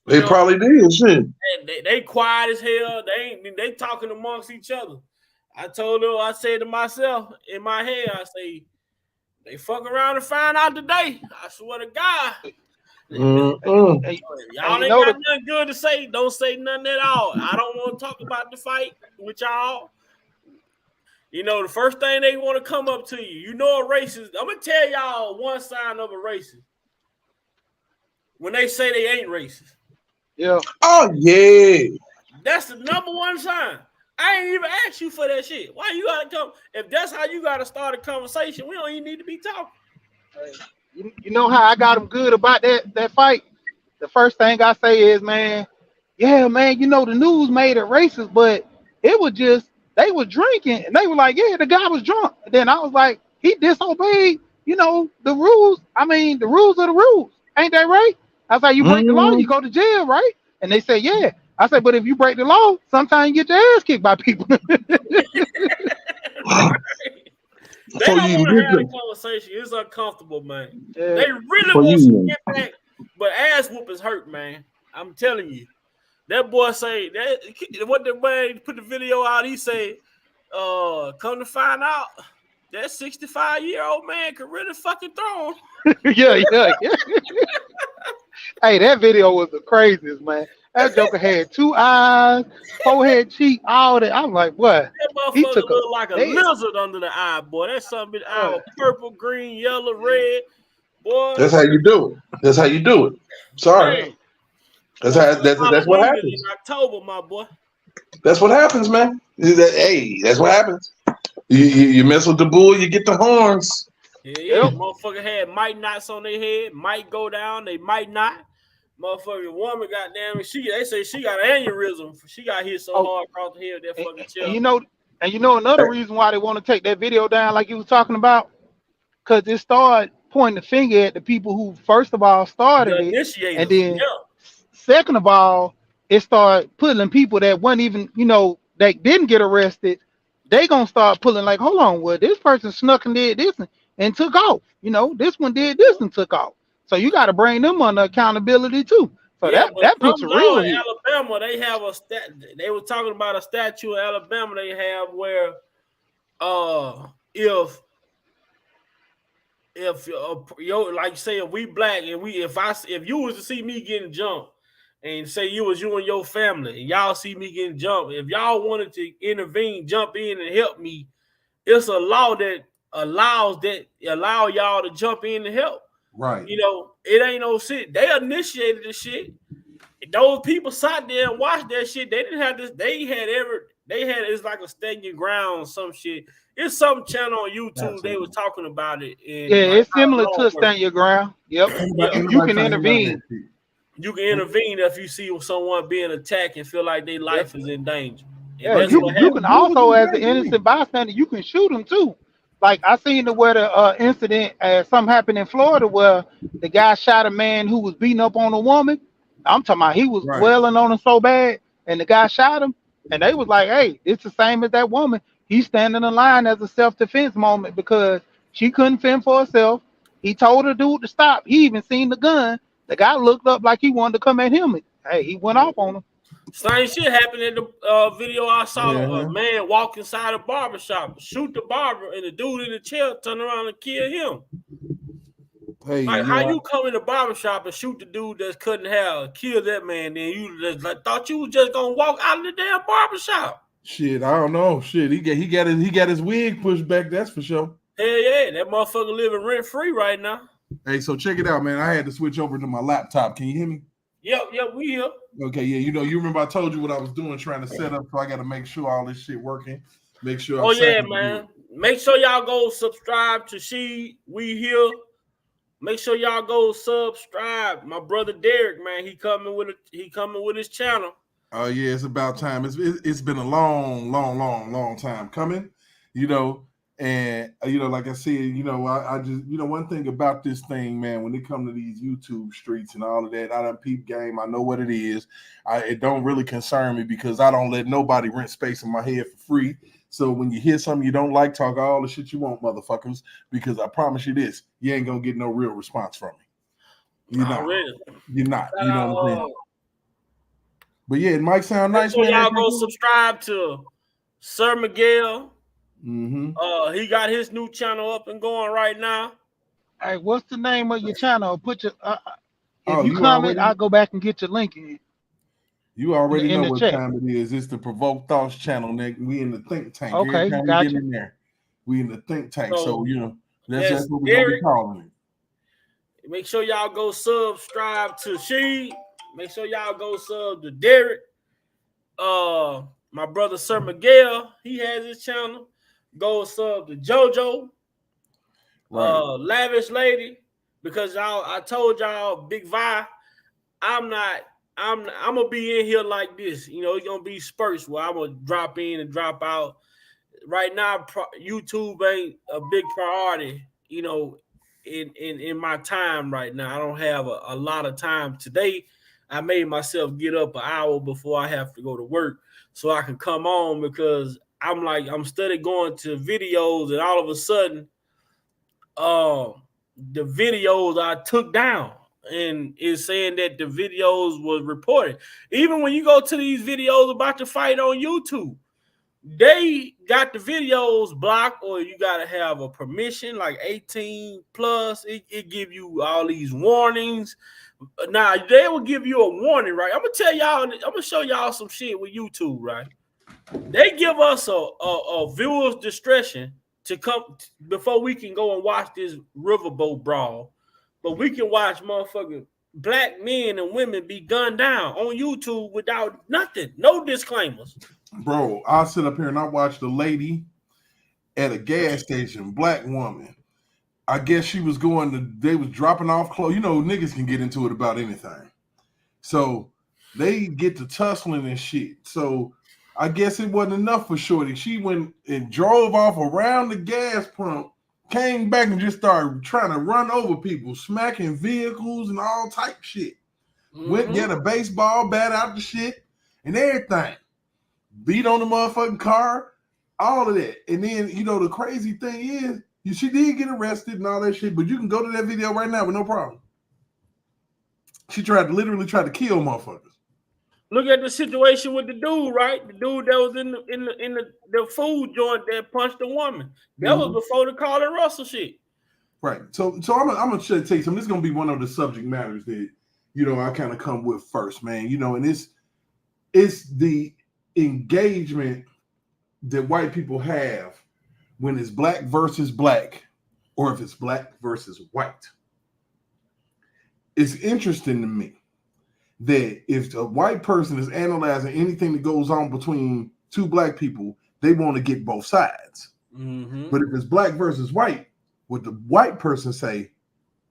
They probably did, shit. They quiet as hell. They talking amongst each other. I said to myself in my head, I say, they fuck around and find out today. I swear to God. Y'all ain't got nothing good to say. Don't say nothing at all. I don't want to talk about the fight with y'all. The first thing they want to come up to you. A racist. I'm going to tell y'all one sign of a racist. When they say they ain't racist. Yeah. Oh, yeah. That's the number one sign. I ain't even asked you for that shit. Why you got to come? If that's how you got to start a conversation, we don't even need to be talking. You know how I got them good about that fight? The first thing I say is, man, yeah, man, the news made it racist, but it was just, they were drinking, and they were like, yeah, the guy was drunk. And then I was like, he disobeyed, the rules. I mean, the rules are the rules. Ain't that right? I was like, you break the law, you go to jail, right? And they said, yeah. I said, but if you break the law, sometimes you get your ass kicked by people. They don't want to have a conversation. It's uncomfortable, man. Yeah. They really want to get back, but ass whoopers hurt, man. I'm telling you. That boy say that what the man put the video out, he said, come to find out, that 65-year-old man could really fucking throw him. Yeah. Hey, that video was the craziest, man. That joker had 2 eyes, forehead, cheek, all that. I'm like, what? That motherfucker looked like a lizard under the eye, boy. That's something purple, green, yellow, red. Boy. That's how you do it. Sorry. Man. That's what happens. In October, my boy. That's what happens, man. That's what happens. You mess with the bull, you get the horns. Yeah. Motherfucker had might knots on their head, might go down, they might not. Motherfucking woman, goddamn, they say she got an aneurysm. She got hit so hard across the head that fucking chill. And another reason why they want to take that video down, like you was talking about, because it started pointing the finger at the people who, first of all, started it, and then second of all, it started pulling people that weren't even, that didn't get arrested. They gonna start pulling like, hold on, well, this person snuck and did this and took off. This one did this and took off. So you got to bring them under accountability too. So that picture real. In Alabama, they have they were talking about a statue in Alabama they have where, if like say if we black and if you was to see me getting jumped and say you and your family and y'all see me getting jumped, if y'all wanted to intervene, jump in and help me, it's a law that allow y'all to jump in and help. Right. It ain't no shit. They initiated the shit. Those people sat there and watched that shit. They didn't have this. They had it's like a stand your ground, some shit. It's some channel on YouTube. Absolutely. They was talking about it. It's similar to stand your ground. Yep. You can intervene. You can intervene if you see someone being attacked and feel like their life is in danger. Yeah, you can also, as an innocent bystander, you can shoot them too. Like I seen the incident, something happened in Florida where the guy shot a man who was beating up on a woman. I'm talking about he was wailing on her so bad, and the guy shot him, and they was like, "Hey, it's the same as that woman. He's standing in line as a self-defense moment because she couldn't fend for herself. He told her dude to stop. He even seen the gun. The guy looked up like he wanted to come at him. Hey, he went off on him. Same shit happened in the video I saw. A man walk inside a barbershop, shoot the barber, and the dude in the chair turn around and kill him. Hey, like, how you come in the barbershop and shoot the dude that's cutting hair, kill that man, then you just thought you was just gonna walk out of the damn barbershop? Shit, I don't know. Shit, he got his wig pushed back. That's for sure. Hell yeah, that motherfucker living rent free right now. Hey, so check it out, man. I had to switch over to my laptop. Can you hear me? Yep, we here. Okay, yeah. You remember I told you what I was doing, trying to set up, so I got to make sure all this shit working. Make sure. Oh yeah, man. Make sure y'all go subscribe to We Here. Make sure y'all go subscribe. My brother Derek, man, he coming with his channel. Oh yeah, it's about time. It's been a long time coming, and like I said, I just one thing about this thing, man, when it comes to these YouTube streets and all of that, I done peep game. I know what it is. It don't really concern me because I don't let nobody rent space in my head for free. So when you hear something you don't like, talk all the shit you want, motherfuckers, because I promise you this, you ain't gonna get no real response from me. You're not. You know what I'm saying? But yeah, it might sound nice. So y'all go subscribe to Sir Miguel. Mm-hmm. He got his new channel up and going right now. Hey, what's the name of your channel? Put your if you comment, I'll go back and get your link in. You already know what time it is. It's the Provoke Thoughts channel, Nick. We in the think tank. Okay, every time we get in there, we in the think tank. So that's what we're gonna be calling it. Make sure y'all go subscribe to She. Make sure y'all go sub to Derek. My brother Sir Miguel, he has his channel. Go sub to JoJo. Right. Lavish Lady, because I told y'all, Big Vi, I'm gonna be in here like this. It's gonna be spurts where I'm gonna drop in and drop out. Right now, YouTube ain't a big priority, in my time right now. I don't have a lot of time. Today, I made myself get up an hour before I have to go to work so I can come on, because I'm steady going to videos, and all of a sudden, the videos I took down, and it's saying that the videos was reported. Even when you go to these videos about the fight on YouTube, they got the videos blocked, or you got to have a permission like 18 plus. It give you all these warnings. Now they will give you a warning, right? I'm gonna show y'all some shit with YouTube, right? They give us a viewer's discretion to come before we can go and watch this Riverboat brawl, but we can watch motherfucking black men and women be gunned down on YouTube without nothing, no disclaimers. Bro, I'll sit up here and I watched a lady at a gas station, black woman. I guess she was they was dropping off clothes. Niggas can get into it about anything. So they get to tussling and shit. So I guess it wasn't enough for Shorty. She went and drove off around the gas pump, came back and just started trying to run over people, smacking vehicles and all type shit. Mm-hmm. Went and get a baseball bat out the shit and everything. Beat on the motherfucking car, all of that. And then, the crazy thing is, she did get arrested and all that shit, but you can go to that video right now with no problem. She literally tried to kill motherfuckers. Look at the situation with the dude, right? The dude that was in the food joint that punched the woman. That was before the Carter Russell shit. Right. So I'm gonna tell you something. This is gonna be one of the subject matters that I kind of come with first, man. And it's the engagement that white people have when it's black versus black, or if it's black versus white. It's interesting to me that if a white person is analyzing anything that goes on between two black people, they want to get both sides. Mm-hmm. But if it's black versus white, what the white person say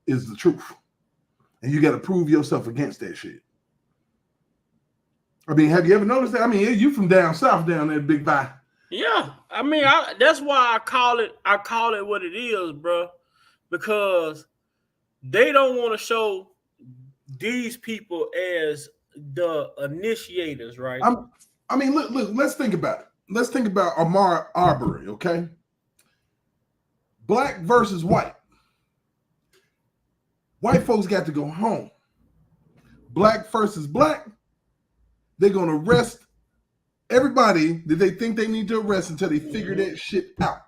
is the truth. And you got to prove yourself against that shit. I mean, have you ever noticed that? I mean, you from down south down there, Big Bye. Yeah. I mean, that's why I call it what it is, bro. Because they don't want to show these people as the initiators, right? Look, let's think about it. Let's think about Ahmaud Arbery, okay? Black versus white. White folks got to go home. Black versus black. they're gonna arrest everybody that they think they need to arrest until they figure that shit out.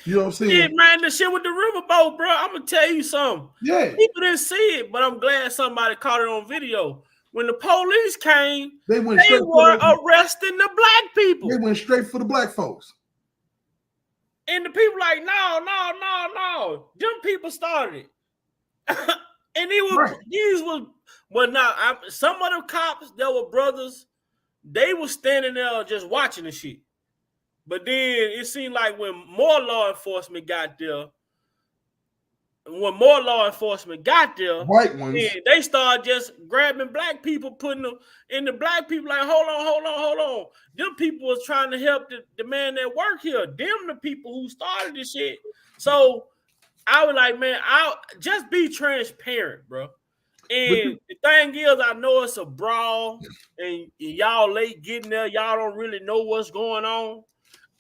You know what I'm saying? Yeah, man, the shit with the riverboat, bro. I'm gonna tell you something. Yeah. People didn't see it, but I'm glad somebody caught it on video. When the police came, they were arresting the black people. They went straight for the black folks. And the people like, no. Them people started it. And some of the cops that were brothers, they were standing there just watching the shit. But then it seemed like when more law enforcement got there, white ones, they started just grabbing black people, putting them in the black people like, hold on. Them people was trying to help the man that work here. Them the people who started this shit. So I was like, man, I'll just be transparent, bro. And the thing is, I know it's a brawl, and y'all late getting there. Y'all don't really know what's going on,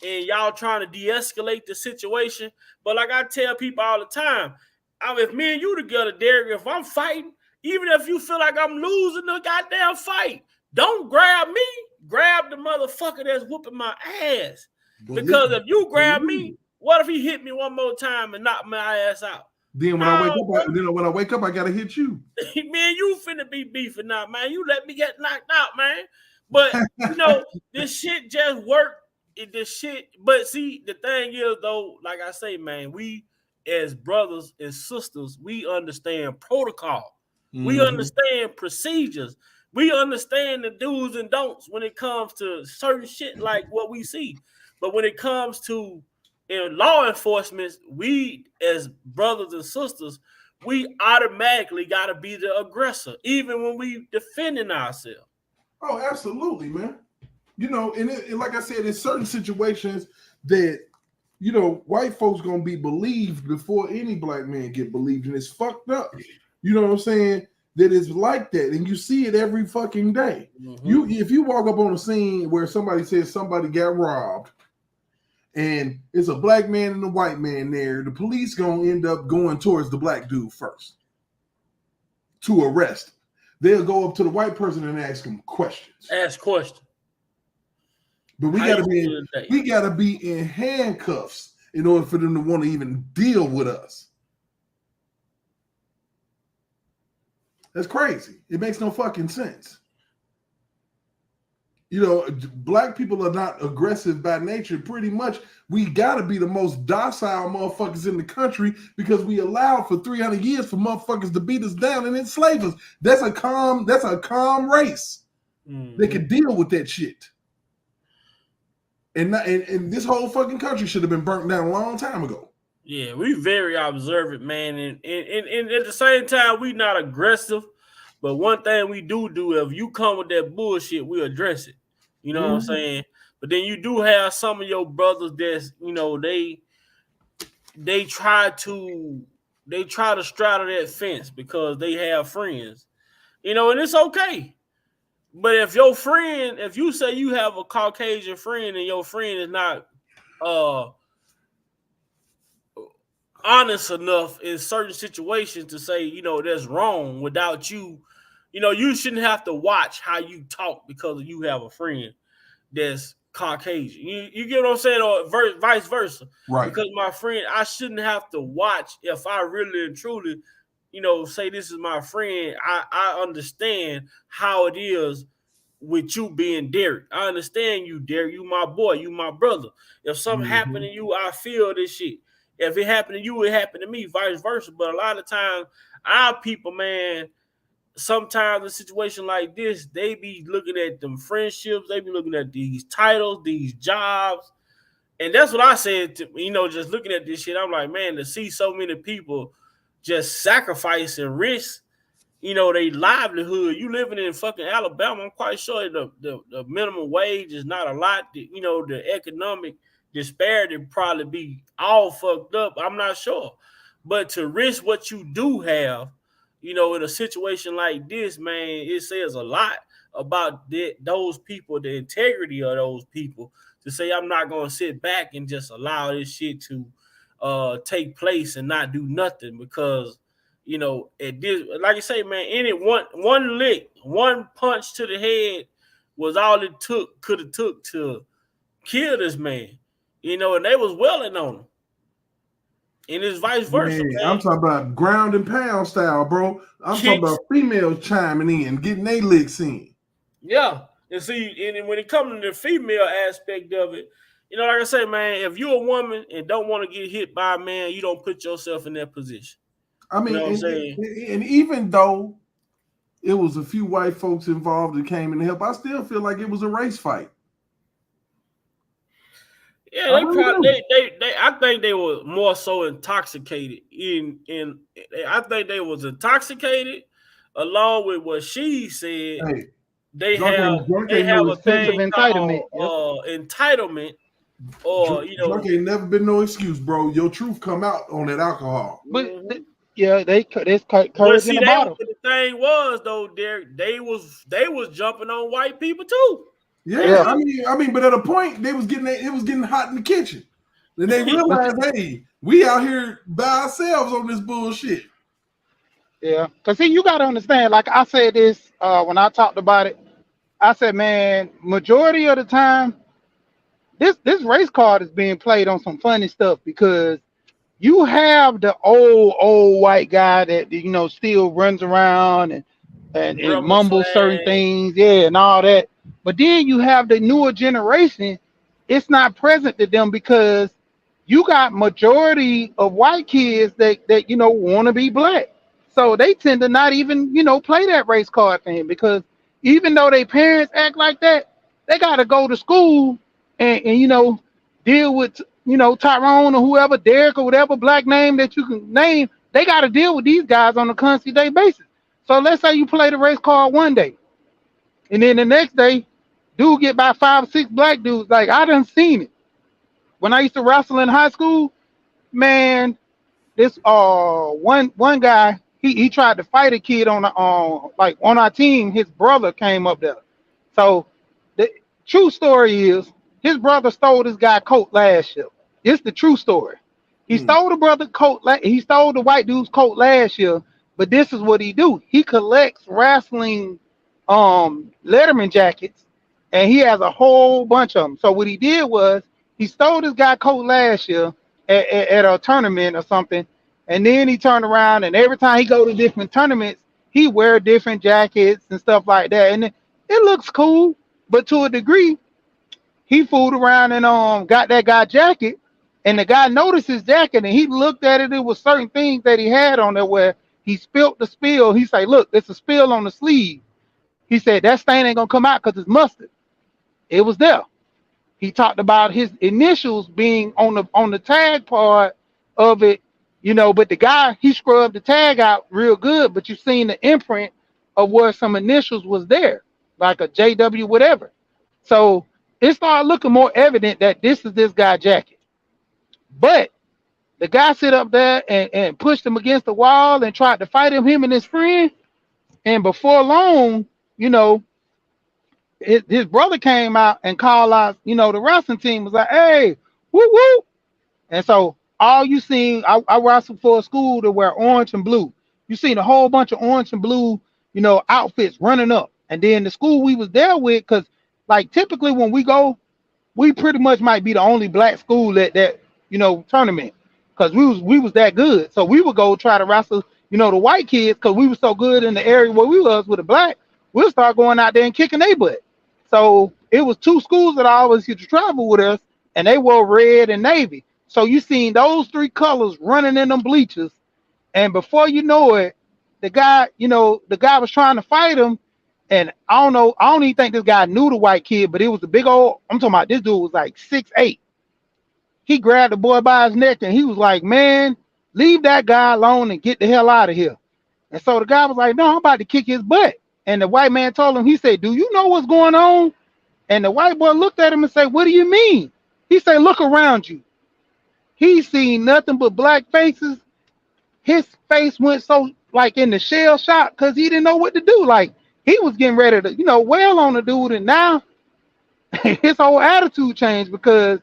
and y'all trying to de-escalate the situation. But like I tell people all the time, if me and you together, Derek, if I'm fighting, even if you feel like I'm losing the goddamn fight, don't grab me. Grab the motherfucker that's whooping my ass. Because if you grab me, what if he hit me one more time and knock my ass out? Then when I wake up, I gotta hit you. Man, you finna be beefing now, man. You let me get knocked out, man. But this shit just worked. But see, the thing is though, like I say, man, we as brothers and sisters, we understand protocol. Mm-hmm. We understand procedures. We understand the do's and don'ts when it comes to certain shit like what we see. But when it comes to law enforcement, we as brothers and sisters, we automatically got to be the aggressor, even when we defending ourselves. Oh, absolutely, man. And like I said, in certain situations that, white folks gonna be believed before any black man get believed, and it's fucked up. You know what I'm saying? That is like that, and you see it every fucking day. Mm-hmm. If you walk up on a scene where somebody says somebody got robbed, and it's a black man and a white man there, the police gonna end up going towards the black dude first to arrest him. They'll go up to the white person and ask him questions. But we gotta be in handcuffs in order for them to want to even deal with us. That's crazy. It makes no fucking sense. Black people are not aggressive by nature. Pretty much, we gotta be the most docile motherfuckers in the country because we allowed for 300 years for motherfuckers to beat us down and enslave us. That's a calm race. Mm-hmm. They can deal with that shit. And this whole fucking country should have been burnt down a long time ago. Yeah, we very observant, man. And at the same time, we not aggressive. But one thing we do, if you come with that bullshit, we address it. You know what I'm saying? But then you do have some of your brothers that's, they try to straddle that fence because they have friends. And it's okay. But if you say you have a Caucasian friend and your friend is not honest enough in certain situations to say, that's wrong without you, you shouldn't have to watch how you talk because you have a friend that's Caucasian. You get what I'm saying? Or vice versa. Right. Because my friend, I shouldn't have to watch if I really and truly, say this is my friend. I understand how it is with you being Derek. I understand you, Derek. You my boy. You my brother. If something happened to you, I feel this shit. If it happened to you, it happened to me, vice versa. But a lot of times, our people, man, sometimes in a situation like this, they be looking at them friendships. They be looking at these titles, these jobs. And that's what I said, just looking at this shit. I'm like, man, to see so many people just sacrifice and risk, they livelihood. You living in fucking Alabama, I'm quite sure the minimum wage is not a lot. The economic disparity probably be all fucked up. I'm not sure. But to risk what you do have, in a situation like this, man, it says a lot about those people, the integrity of those people, to say I'm not going to sit back and just allow this shit to take place and not do nothing because, it did, like I say, man, any one lick, one punch to the head was all it could have took to kill this man. And they was welling on him. And it's vice versa, Man, man. I'm talking about ground and pound style, bro. I'm talking about females chiming in, getting their licks in. Yeah. And see, and when it comes to the female aspect of it, like I say, man, if you're a woman and don't want to get hit by a man, you don't put yourself in that position. I mean, you know what I'm saying? And even though it was a few white folks involved that came in to help, I still feel like it was a race fight. Yeah, I think they were more so intoxicated. I think they was intoxicated, along with what she said. Hey, they have a thing entitlement. called entitlement, or drunk ain't never been no excuse, bro. Your truth come out on that alcohol. But yeah, they courage in the bottle. The thing was though, they was jumping on white people too. Yeah. I mean, but at a point it was getting hot in the kitchen. Then they realized, hey, we out here by ourselves on this bullshit. Yeah, because see, you got to understand, like I said this when I talked about it, I said, man, majority of the time, this race card is being played on some funny stuff, because you have the old white guy that still runs around and mumbles certain things, yeah, and all that. But then you have the newer generation. It's not present to them, because you got majority of white kids that want to be black. So they tend to not even, play that race card for him, because even though their parents act like that, they got to go to school and deal with, Tyrone or whoever, Derek or whatever black name that you can name. They got to deal with these guys on a constant day basis. So let's say you play the race card one day, and then the next day, dude get by 5 or 6 black dudes. Like, I done seen it. When I used to wrestle in high school, man, this one guy, he tried to fight a kid on our team. His brother came up there. So the true story is, his brother stole this guy coat last year. It's the true story. He stole the brother coat. He stole the white dude's coat last year. But this is what he do. He collects wrestling Letterman jackets, and he has a whole bunch of them. So what he did was, he stole this guy coat last year at a tournament or something, and then he turned around, and every time he go to different tournaments, he wear different jackets and stuff like that, and it looks cool. But to a degree, he fooled around and got that guy jacket, and the guy noticed his jacket, and he looked at it. It was certain things that he had on there where he spilt the spill. He said, "Look, it's a spill on the sleeve." He said, "That stain ain't gonna come out because it's mustard." It was there. He talked about his initials being on the tag part of it, but the guy, he scrubbed the tag out real good, but you seen the imprint of where some initials was there, like a JW, whatever. So it started looking more evident that this is this guy's jacket. But the guy sit up there and pushed him against the wall and tried to fight him and his friend. And before long, his brother came out and called out, the wrestling team was like, "Hey, woo woo." And so all you seen, I wrestled for a school to wear orange and blue. You seen a whole bunch of orange and blue, outfits running up. And then the school we was there with, because like typically when we go, we pretty much might be the only black school at that, tournament, because we was that good. So we would go try to wrestle, the white kids, because we were so good in the area where we was with the black. We'll start going out there and kicking their butt. So it was 2 schools that always used to travel with us, and they wore red and navy. So you seen those 3 colors running in them bleachers, and before you know it, the guy was trying to fight him, and I don't even think this guy knew the white kid, but it was a big old, I'm talking about, this dude was like 6'8". He grabbed the boy by his neck, and he was like, "Man, leave that guy alone and get the hell out of here." And so the guy was like, "No, I'm about to kick his butt." And the white man told him, he said, "Do you know what's going on?" And the white boy looked at him and said, "What do you mean?" He said, "Look around you." He seen nothing but black faces. His face went so like in the shell shock, because he didn't know what to do. Like, he was getting ready to, wail on the dude. And now his whole attitude changed, because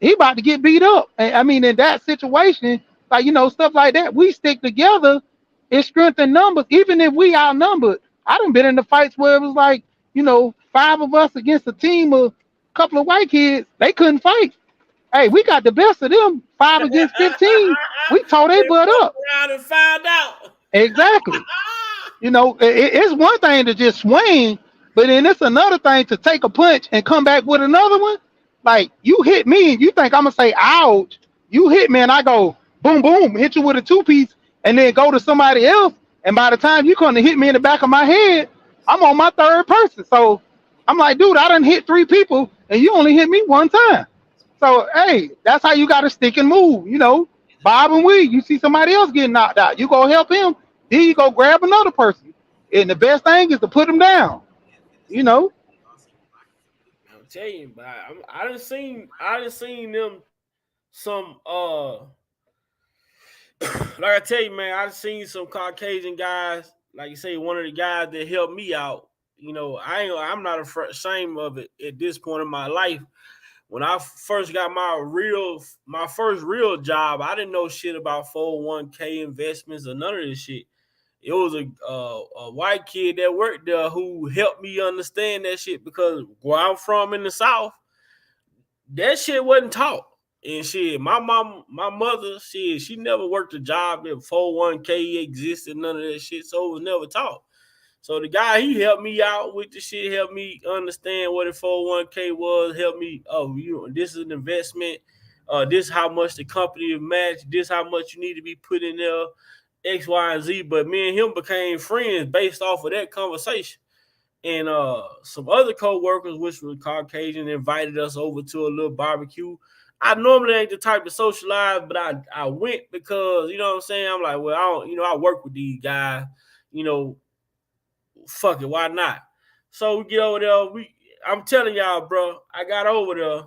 he about to get beat up. And I mean, in that situation, like, stuff like that, we stick together. It's strength in numbers. Even if we outnumbered, I done been in the fights where it was like, 5 of us against a team of a couple of white kids. They couldn't fight. Hey, we got the best of them. 5 against 15. We tore their They butt fuck up. around and find out. Exactly. It's one thing to just swing, but then it's another thing to take a punch and come back with another one. Like, you hit me and you think I'm gonna say ouch. You hit me and I go boom boom, hit you with a 2-piece, and then go to somebody else. And by the time you come to hit me in the back of my head, I'm on my 3rd person. So I'm like, dude, I done hit 3 people and you only hit me 1 time. So hey, that's how you got to stick and move. Bob and weave. You see somebody else getting knocked out, you go help him. Then you go grab another person. And the best thing is to put them down. I'm telling you, but I done seen them some like I tell you, man, I've seen some Caucasian guys, like you say, one of the guys that helped me out. I'm not ashamed of it at this point in my life. When I first got my first real job, I didn't know shit about 401k investments or none of this shit. It was a white kid that worked there who helped me understand that shit, because where I'm from in the South, that shit wasn't taught. And shit, my mother, she never worked a job that 401k existed, none of that shit, so it was never taught. So the guy, he helped me out with the shit, helped me understand what a 401k was, helped me, this is an investment, this is how much the company match, this how much you need to be put in there, X, Y, and Z. But me and him became friends based off of that conversation. And some other co-workers, which were Caucasian, invited us over to a little barbecue. I normally ain't the type to socialize, but I went because, you know what I'm saying? I'm like, well, I work with these guys, fuck it, why not? So we get over there. I'm telling y'all, bro, I got over there,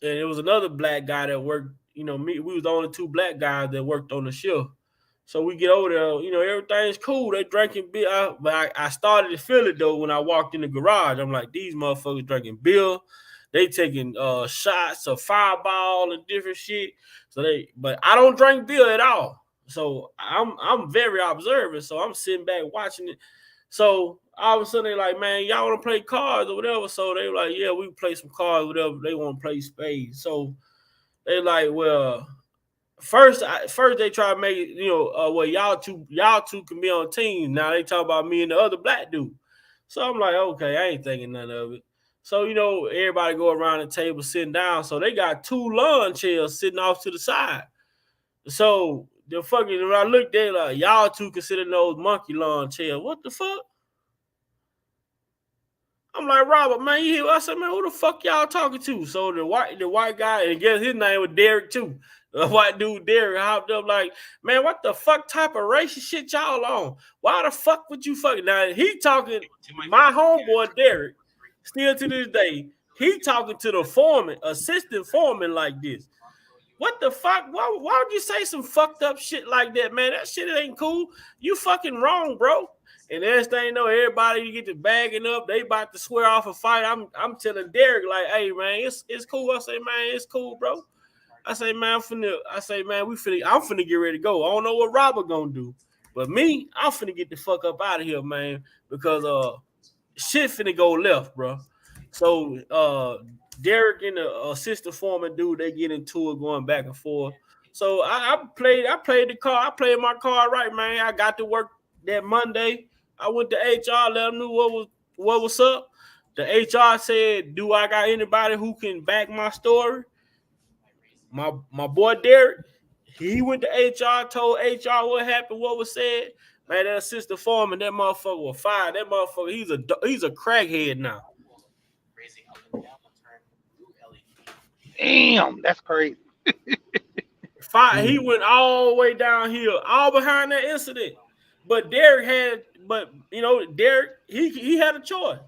and it was another black guy that worked, we was the only 2 black guys that worked on the shift. So we get over there, everything's cool. They drinking beer, but I started to feel it though when I walked in the garage. I'm like, these motherfuckers drinking beer. They taking shots of Fireball and different shit. But I don't drink beer at all. So I'm very observant. So I'm sitting back watching it. So all of a sudden they're like, man, y'all want to play cards or whatever? So they were like, yeah, we play some cards, whatever. They want to play spades. So they like, well, first they try to make it, well, y'all two can be on teams. Now they talk about me and the other black dude. So I'm like, okay, I ain't thinking none of it. So, everybody go around the table sitting down. So they got 2 lawn chairs sitting off to the side. So the fucking, when I looked there, like, y'all 2 consider those monkey lawn chairs. What the fuck? I'm like, Robert, man, you here? I said, man, who the fuck y'all talking to? So the white guy, and I guess his name was Derek too. The white dude Derek hopped up like, man, what the fuck type of racist shit y'all on? Why the fuck would you fucking? Now he talking, my homeboy Derek, still to this day, he talking to the foreman, assistant foreman like this. What the fuck? Why would you say some fucked up shit like that, man? That shit ain't cool. You fucking wrong, bro. And next thing you know, everybody you get to bagging up, they about to swear off a fight. I'm telling Derek, like, hey man, it's cool. I say, man, it's cool, bro. I say, man, I'm finna get ready to go. I don't know what Robert gonna do. But me, I'm finna get the fuck up out of here, man, because shit finna go left, bro. So Derek and the assistant foreman dude, they get into it, going back and forth. So I played the card. I played my card right, man. I got to work that Monday. I went to HR, let them know what was up. The HR said, do I got anybody who can back my story? My boy Derek, he went to HR, told HR what happened, what was said. Man, that assistant foreman, that motherfucker was fired. That motherfucker, he's a crackhead now. Damn, that's crazy. He went all the way downhill, all behind that incident. But Derek, he had a choice.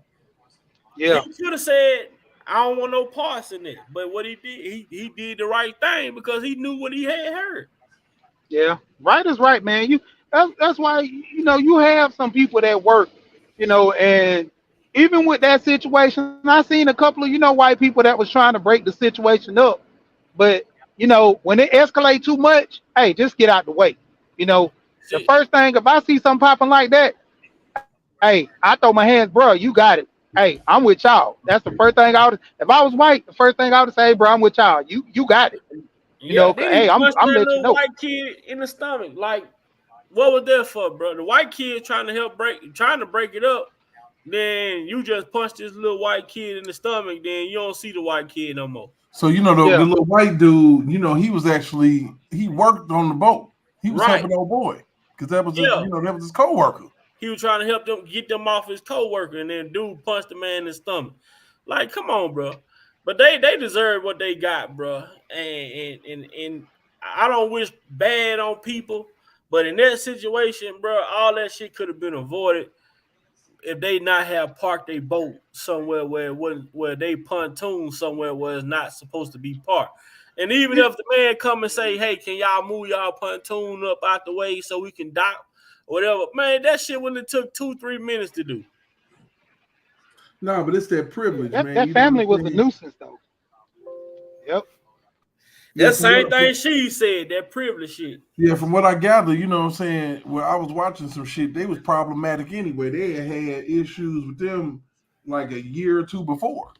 Yeah. He should have said, I don't want no parts in it. But what he did, he did the right thing because he knew what he had heard. Yeah, right is right, man. That's why you have some people that work, and even with that situation, I seen a couple of white people that was trying to break the situation up, but when it escalate too much, hey, just get out the way. The first thing, if I see something popping like that, hey, Hey, I throw my hands, bro. You got it. Hey, I'm with y'all. That's the first thing I would. If I was white, the first thing I would say, hey, bro, I'm with y'all. You got it. You Yeah, know, then he hey, I'm punched that let you little know. white kid in the stomach. Like, what was that for, bro? The white kid trying to break it up. Then you just punched this little white kid in the stomach. Then you don't see the white kid no more. So you know the Yeah, little white dude, you know, he worked on the boat. He was Right. helping old boy because that was Yeah. that was his co-worker. He was trying to help them get them off his co-worker, and then dude punched the man in the stomach. Like, come on, bro. But they deserve what they got, bro. And I don't wish bad on people, but in that situation, bro, all that shit could have been avoided if they not have parked a boat somewhere where they pontoon somewhere where it's not supposed to be parked. And even if the man come and say, "Hey, can y'all move y'all pontoon up out the way so we can dock?" or whatever, man, that shit wouldn't have took 2-3 minutes to do. No, but it's that privilege, man. that You know what family I'm was a saying? nuisance though. Yep. Yeah, That same thing she said, that privilege shit. from what I gather, you know what I'm saying, where I was watching some shit, they was problematic anyway. They had issues with them like a year or two before.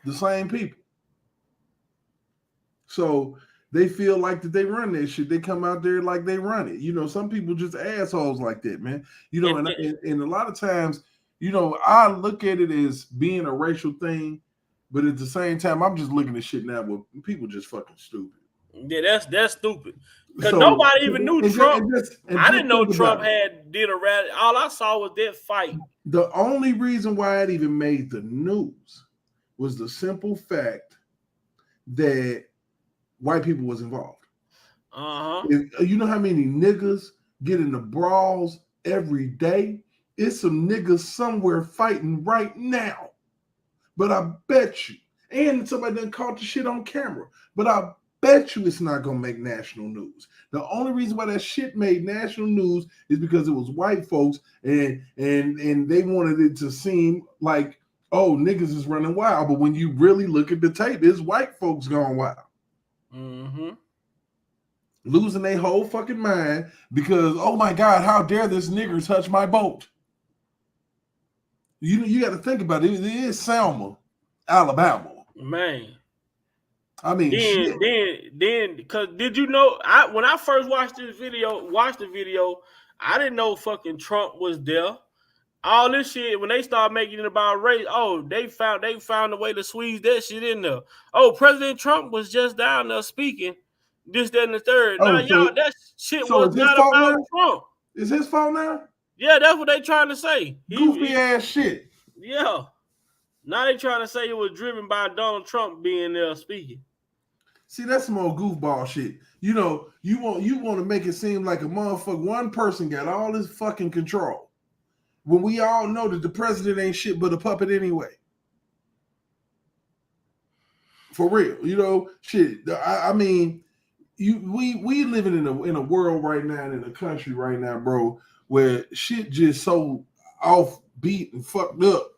The same people. So they feel like that they run that shit. They come out there like they run it. You know, some people just assholes like that, man. You know, and a lot of times, you know, I look at it as being a racial thing, but at the same time, I'm just looking at shit now where people just fucking stupid. Yeah, that's stupid. Because So nobody even knew Trump. I didn't know think Trump about it. did a rally. All I saw was that fight. The only reason why it even made the news was the simple fact that white people was involved. Uh-huh. You know how many niggas get into brawls every day? It's some niggas somewhere fighting right now. But I bet you, and somebody done caught the shit on camera, but I bet you it's not gonna make national news. The only reason why that shit made national news is because it was white folks and they wanted it to seem like, oh, niggas is running wild. But when you really look at the tape, it's white folks going wild. Mm-hmm. Losing their whole fucking mind because, oh my God, how dare this nigger touch my boat? You got to think about it. It is Selma, Alabama. Man. I mean, shit. Then, because did you know, when I first watched the video, I didn't know fucking Trump was there. All this shit, when they start making it about race, oh, they found a way to squeeze that shit in there. Oh, President Trump was just down there speaking, this, that, and the third. Now, y'all, that shit was it's his not fault about now? Trump. It's his fault now? Yeah, that's what they trying to say. Goofy ass shit. Yeah. Now they trying to say it was driven by Donald Trump being there speaking. See, that's some old goofball shit. You know, you want to make it seem like a motherfucker, one person got all this fucking control. When we all know that the president ain't shit but a puppet anyway. For real, you know, shit. I mean, we living in a world right now, in a country right now, bro, where shit just so offbeat and fucked up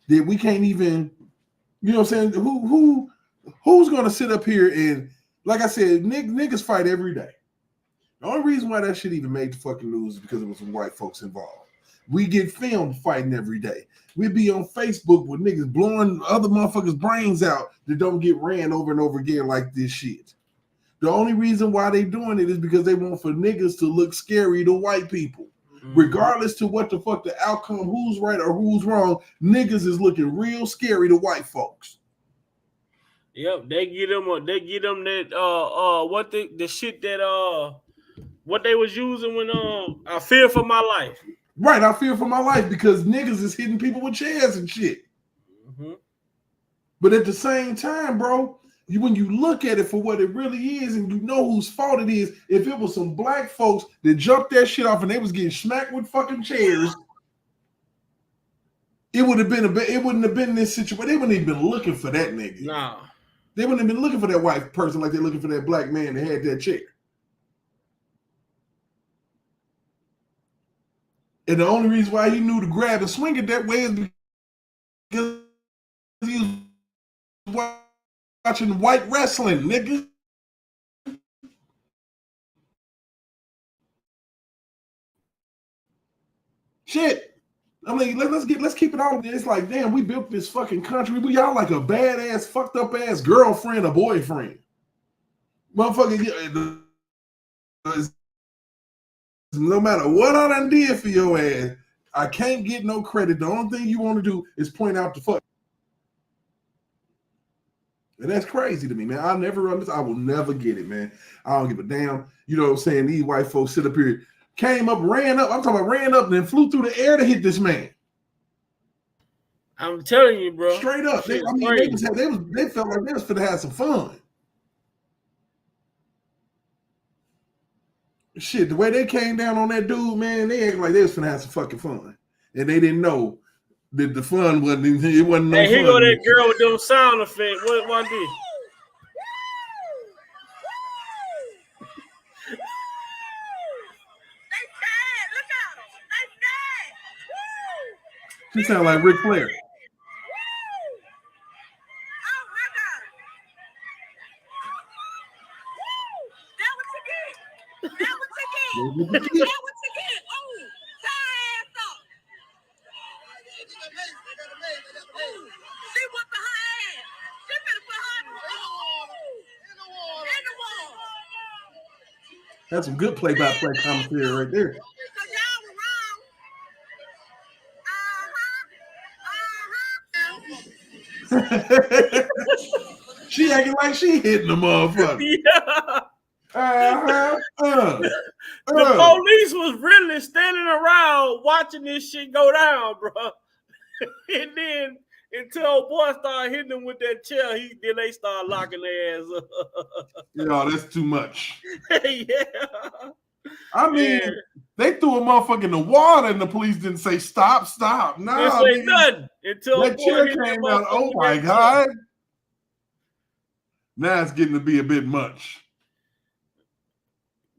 that we can't even, you know what I'm saying? Who's gonna sit up here and, like I said, niggas fight every day. The only reason why that shit even made the fucking news is because there was some white folks involved. We get filmed fighting every day. We be on Facebook with niggas blowing other motherfuckers' brains out that don't get ran over and over again like this shit. The only reason why they doing it is because they want for niggas to look scary to white people. Mm-hmm. Regardless to what the fuck the outcome, who's right or who's wrong, niggas is looking real scary to white folks. Yep, they get them that what the shit that what they was using when I fear for my life. Right, I fear for my life because niggas is hitting people with chairs and shit. Mm-hmm. But at the same time, bro, when you look at it for what it really is and you know whose fault it is, if it was some black folks that jumped that shit off and they was getting smacked with fucking chairs, it wouldn't have been this situation. They wouldn't even been looking for that nigga. Nah. They wouldn't have been looking for that white person like they're looking for that black man that had that chair. And the only reason why he knew to grab and swing it that way is because he was watching white wrestling, nigga. Shit. I mean, let's keep it all. It's like, damn, we built this fucking country. We y'all like a badass, fucked up ass girlfriend or boyfriend. Motherfucker, no matter what I done did for your ass, I can't get no credit. The only thing you want to do is point out the fuck. And that's crazy to me, man. I will never get it, man. I don't give a damn. You know what I'm saying? These white folks sit up here, came up, ran up. I'm talking about ran up and then flew through the air to hit this man. I'm telling you, bro. Straight up. They felt like they was finna have some fun. Shit, the way they came down on that dude, man, they acted like they was finna have some fucking fun. And they didn't know that the fun wasn't no fun. Hey, here go that girl with them sound effects. What did? She sound like Ric Flair. That's some good play-by-play commentary right there. She acting like she hitting the motherfucker. Yeah. The police was really standing around watching this shit go down, bro. And then until boy started hitting them with that chair, then they start locking their ass up. Yo, that's too much. Yeah. I mean, they threw a motherfucker in the water and the police didn't say stop. No, they say nothing until that chair came out. Oh my God. Now it's getting to be a bit much.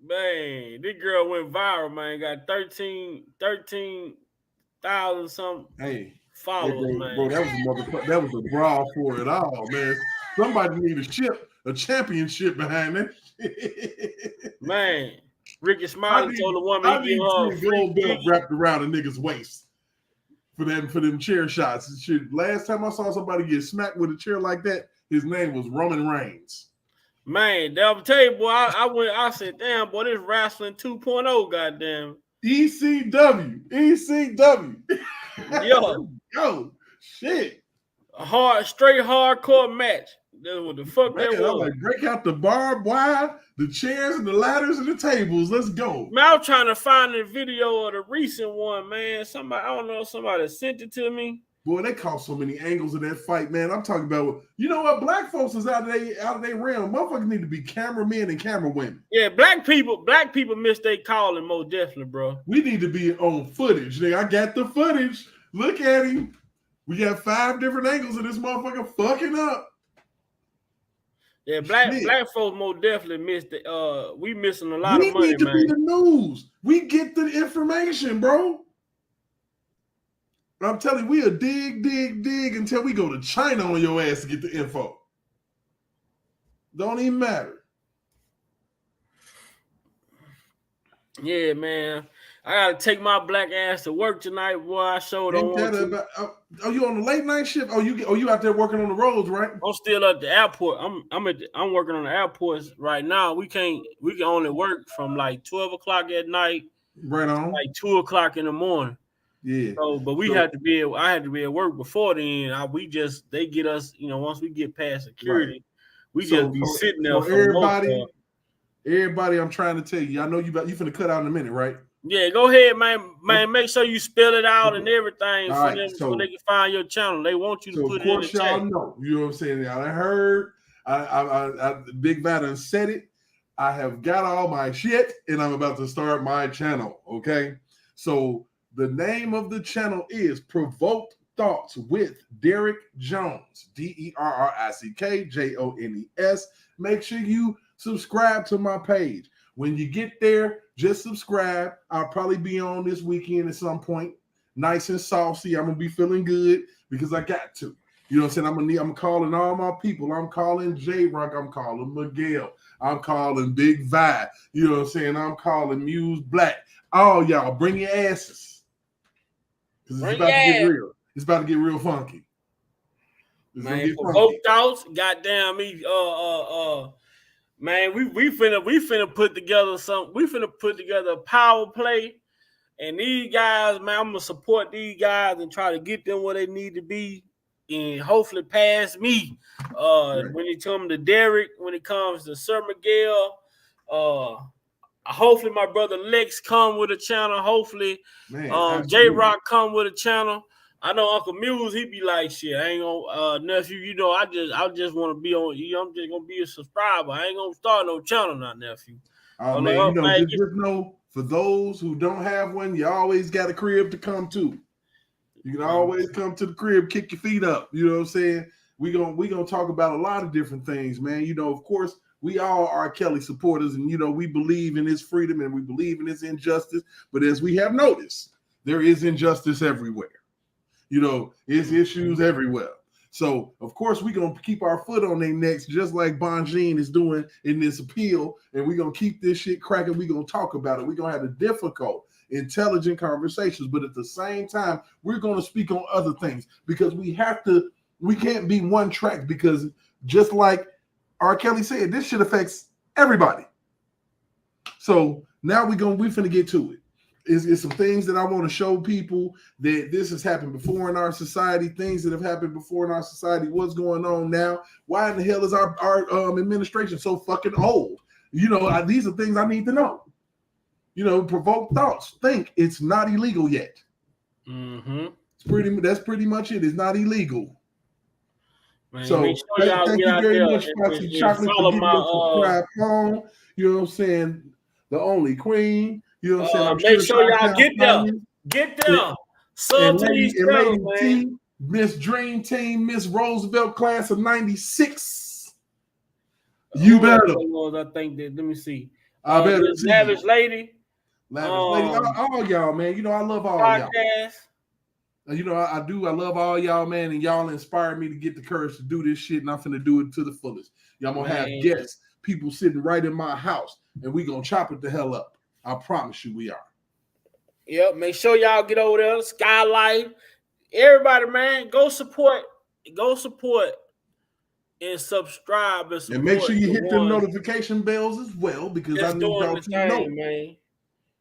Man, this girl went viral, man. Got 13,000 something followers, man. Bro, that was a brawl for it all, man. Somebody need a championship behind that. Man, Ricky Smiley told the woman he gave her a gold belt wrapped around a nigga's waist for them chair shots. Shit, last time I saw somebody get smacked with a chair like that, his name was Roman Reigns. Man, I'll tell you, boy, I said, damn, boy, this wrestling 2.0, goddamn. ECW. Yo, shit. A straight hardcore match. That's what the fuck that was. I'm like, break out the barbed wire, the chairs and the ladders and the tables. Let's go. Man, I was trying to find a video of the recent one, man. Somebody sent it to me. Boy, they caught so many angles in that fight, man. I'm talking about, you know what? Black folks is out of their realm. Motherfuckers need to be cameramen and camera women. Yeah, black people miss their calling most definitely, bro. We need to be on footage. Nigga, I got the footage. Look at him. We got 5 different angles of this motherfucker fucking up. Yeah, black folks most definitely missed the we missing a lot of money, man. We need to be the news. We get the information, bro. I'm telling you, we'll dig until we go to China on your ass to get the info. Don't even matter. Yeah, man. I gotta take my black ass to work tonight, boy. I showed on. Are you on the late night shift? Oh, you out there working on the roads, right? I'm still at the airport. I'm working on the airports right now. We can only work from like 12 o'clock at night, right on, like 2 o'clock in the morning. Yeah. So, but I had to be at work before then. They get us, once we get past security, right. We just be sitting there. So everybody, I'm trying to tell you, I know you finna cut out in a minute, right? Yeah, go ahead, man. Man, make sure you spell it out and everything so they can find your channel. They want you to put it in the chat. Of course, y'all know. You know what I'm saying? I heard. I Big Vat said it. I have got all my shit, and I'm about to start my channel. Okay, so the name of the channel is Provoked Thoughts with Derrick Jones. DerrickJones. Make sure you subscribe to my page. When you get there, just subscribe. I'll probably be on this weekend at some point. Nice and saucy. I'm going to be feeling good because I got to. You know what I'm saying? I'm calling all my people. I'm calling J-Rock. I'm calling Miguel. I'm calling Big Vi. You know what I'm saying? I'm calling Muse Black. All y'all, bring your asses. Because it's Bring about to get your real. It's about to get real funky. It's gonna man, get for funky. both thoughts, goddamn me, man, we finna put together a power play, and these guys, man, I'm gonna support these guys and try to get them where they need to be, and hopefully pass me. Right. When it comes to Derek, when it comes to Sir Miguel, hopefully my brother Lex come with a channel. Hopefully, Man, J Rock come with a channel. I know Uncle Muse, he be like, shit, I ain't gonna nephew, you know, I just want to be on, I'm just gonna be a subscriber. I ain't gonna start no channel now, nephew. Oh man, you know, just know for those who don't have one, you always got a crib to come to. You can always come to the crib, kick your feet up. You know what I'm saying? We gonna talk about a lot of different things, man. You know, of course, we all are Kelly supporters, and you know, we believe in his freedom and we believe in his injustice. But as we have noticed, there is injustice everywhere. You know, it's issues everywhere. So, of course, we're going to keep our foot on their necks, just like Bonjean is doing in this appeal. And we're going to keep this shit cracking. We're going to talk about it. We're going to have the difficult, intelligent conversations. But at the same time, we're going to speak on other things because we can't be one track, because just like R. Kelly said, this shit affects everybody. So now we finna get to it. It's some things that I want to show people that this has happened before in our society, things that have happened before in our society. What's going on now? Why in the hell is our administration so fucking old? You know, these are things I need to know. You know, provoke thoughts. Think it's not illegal yet. That's pretty much it. It's not illegal. Man, so make sure y'all thank get you out very there much, Foxy Chocolate, for getting us subscribe home. You know what I'm saying? The only queen. You know what I'm saying? I'm make sure y'all get there. You. Get there. Sub to these channels, man. Miss Dream Team, Miss Roosevelt class of 96. You better. I think that, let me see. I better Miss Lavish Lady. Lavish Lady. All y'all, man. You know, I love all y'all. You know, I do. I love all y'all, man. And y'all inspire me to get the courage to do this shit. And I'm finna do it to the fullest. Y'all gonna have guests, people sitting right in my house, and we gonna chop it the hell up. I promise you we are. Yep, make sure y'all get over there. Skylight. Everybody, man, go support and subscribe and support. And make sure you hit the notification bells as well, because I need y'all to know. Man.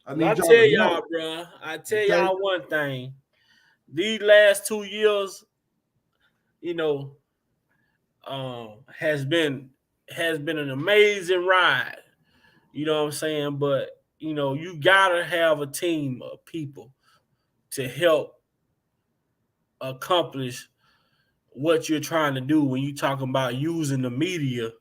I tell y'all, bro. I tell y'all one thing. These last 2 years, you know, has been an amazing ride. You know what I'm saying? But you know, you gotta have a team of people to help accomplish what you're trying to do when you talking about using the media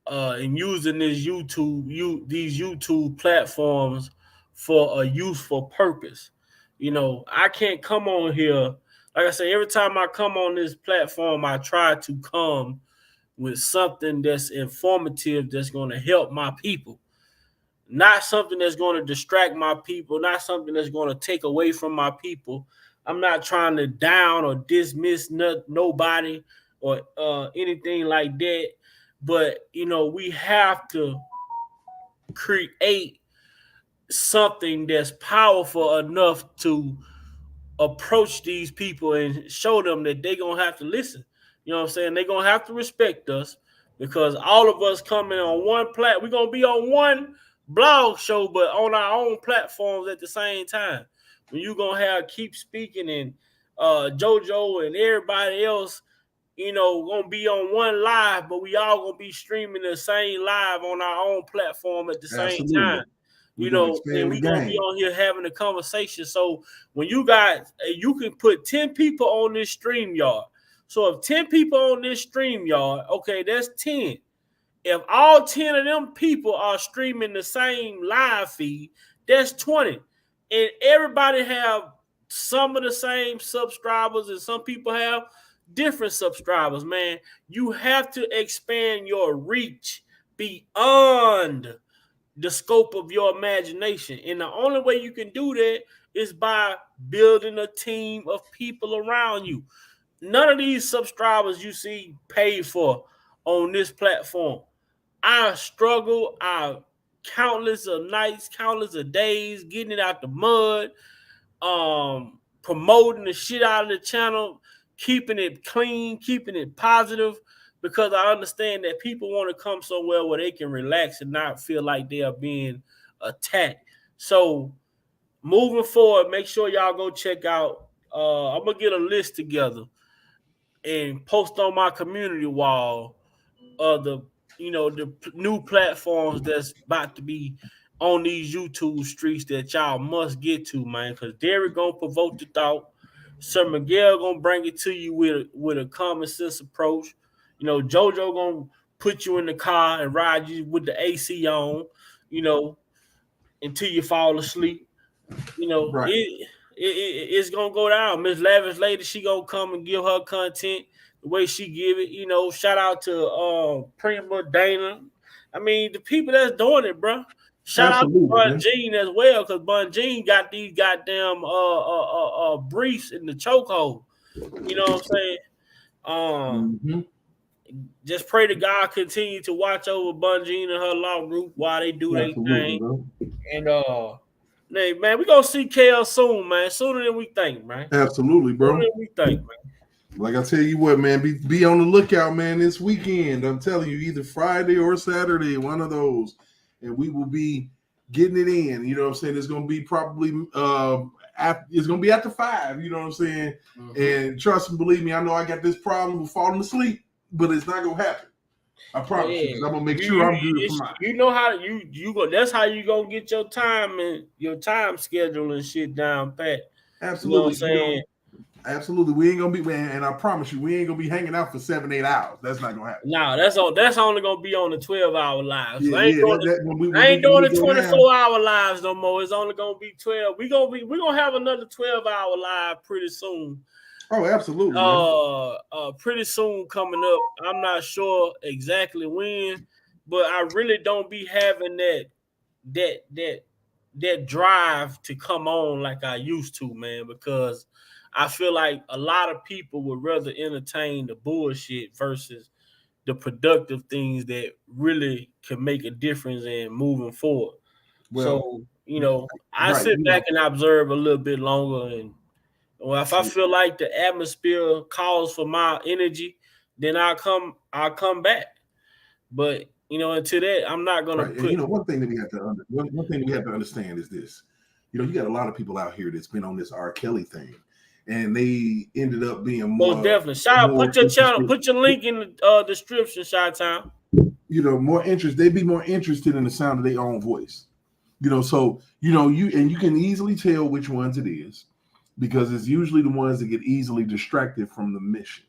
and using these YouTube platforms for a useful purpose. You know, I can't come on here. Like I say, every time I come on this platform, I try to come with something that's informative, that's going to help my people. Not something that's going to distract my people, not something that's going to take away from my people. I'm not trying to down or dismiss nobody or anything like that. But, you know, we have to create something that's powerful enough to approach these people and show them that they're going to have to listen. You know what I'm saying? They're going to have to respect us, because all of us coming on one platform. We're going to be on one blog show, but on our own platforms at the same time. When you're going to have Keep Speaking and JoJo and everybody else, you know, going to be on one live, but we all going to be streaming the same live on our own platform at the same time. You know, and we're going to be on here having a conversation. So when you can put 10 people on this StreamYard. So if 10 people on this StreamYard, okay, that's 10. If all 10 of them people are streaming the same live feed, that's 20. And everybody have some of the same subscribers, and some people have different subscribers, man. You have to expand your reach beyond the scope of your imagination. And the only way you can do that is by building a team of people around you. None of these subscribers you see paid for on this platform. I struggle, countless of nights, countless of days getting it out the mud, promoting the shit out of the channel, keeping it clean, keeping it positive, because I understand that people want to come somewhere where they can relax and not feel like they are being attacked. So moving forward, make sure y'all go check out. I'm gonna get a list together and post on my community wall of the new platforms that's about to be on these YouTube streets that y'all must get to, man. Because Derek gonna provoke the thought. Sir Miguel gonna bring it to you with a common sense approach. JoJo gonna put you in the car and ride you with the AC on, until you fall asleep. Right. It's gonna go down. Miss Lavish Lady, she gonna come and give her content the way she give it. Shout out to Prima Dana. I mean, the people that's doing it, bro. Shout Absolutely, out to Bun Jean as well, because Bun Jean got these goddamn briefs in the chokehold. You know what I'm saying? Just pray to God continue to watch over Bun Jean and her law group while they do their thing. Bro. And hey, man, we gonna see KL soon, man. Sooner than we think, man. Absolutely, bro. Sooner than we think, man. Like I tell you what, man, be on the lookout, man, this weekend. I'm telling you, either Friday or Saturday, one of those. And we will be getting it in. You know what I'm saying? It's gonna be probably it's gonna be after 5, you know what I'm saying? And trust and believe me, I know I got this problem with falling asleep, but it's not gonna happen. I promise you, 'cause I'm gonna make sure I'm good for mine. You know how you go. That's how you gonna get your time and your time schedule and shit down pat. Absolutely, you know what I'm saying? Absolutely. We ain't gonna be, and I promise you, we ain't gonna be hanging out for 7-8 hours. That's not gonna happen. No, that's only gonna be on the 12-hour lives. Yeah, I ain't doing the 24-hour lives no more. It's only gonna be 12. We're gonna have another 12-hour live pretty soon. Oh, absolutely. Pretty soon coming up. I'm not sure exactly when, but I really don't be having that drive to come on like I used to, man, because I feel like a lot of people would rather entertain the bullshit versus the productive things that really can make a difference in moving forward. Well, so, I sit back and observe a little bit longer, and if I feel like the atmosphere calls for my energy, then I'll come back. But until that, I'm not gonna put. And one thing that we have to understand is this. You got a lot of people out here that's been on this R. Kelly thing, and they ended up being more. Most definitely. Shout out, put your channel, put your link in the description, Shot Town. More interest. They'd be more interested in the sound of their own voice. So you can easily tell which ones it is, because it's usually the ones that get easily distracted from the mission.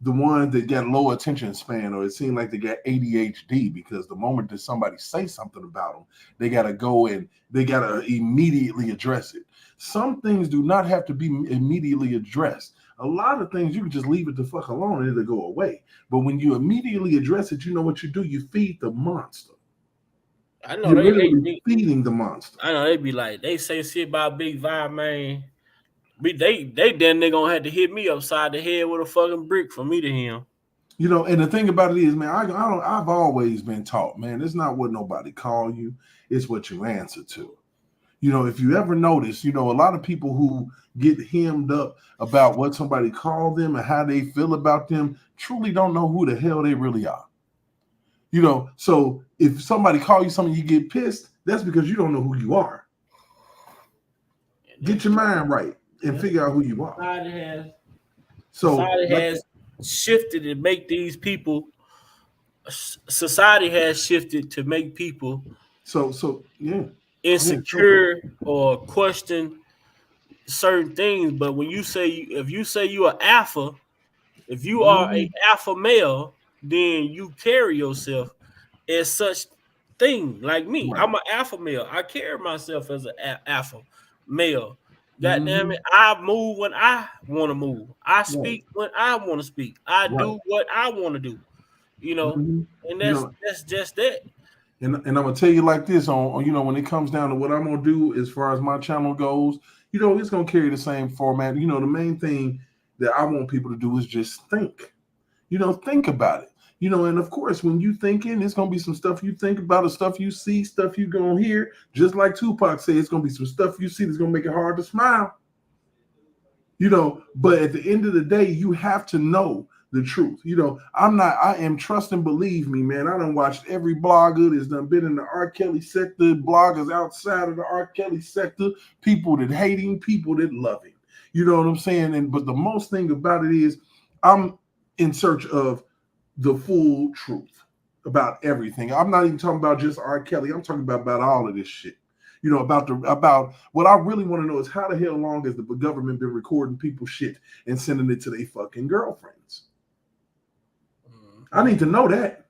The ones that got low attention span, or it seems like they got ADHD, because the moment that somebody says something about them, they got to go and they got to immediately address it. Some things do not have to be immediately addressed. A lot of things you can just leave it the fuck alone and it'll go away. But when you immediately address it, you know what you do? You feed the monster. I know they feeding the monster. I know they be like, they say shit about Big Vibe, man. They gonna have to hit me upside the head with a fucking brick for me to him. And the thing about it is, man, I've always been taught, man, it's not what nobody call you, it's what you answer to. If you ever notice, a lot of people who get hemmed up about what somebody called them and how they feel about them truly don't know who the hell they really are. So if somebody call you something, you get pissed, that's because you don't know who you are. Get your mind right and figure out who you are. Society has shifted to make these people. Society has shifted to make people insecure or question certain things. But when if you say you're an alpha, if you are an alpha male, then you carry yourself as such thing. Like me, I'm an alpha male. I carry myself as an alpha male. God damn it, I move when I want to move. I speak when I want to speak. I do what I want to do. And that's just that. And I'm gonna tell you like this on when it comes down to what I'm gonna do as far as my channel goes, it's gonna carry the same format. The main thing that I want people to do is just think. Think about it. And of course, when you thinking, it's gonna be some stuff you think about, the stuff you see, stuff you gonna hear. Just like Tupac said, it's gonna be some stuff you see that's gonna make it hard to smile. You know, but at the end of the day, you have to know the truth. You know, I am trust and believe me, man. I done watched every blogger that's done been in the R. Kelly sector, bloggers outside of the R. Kelly sector, people that hate him, people that love him. You know what I'm saying? But the most thing about it is I'm in search of the full truth about everything. I'm not even talking about just R. Kelly. I'm talking about all of this shit. You know, about what I really want to know is how the hell long has the government been recording people's shit and sending it to their fucking girlfriends? I need to know that,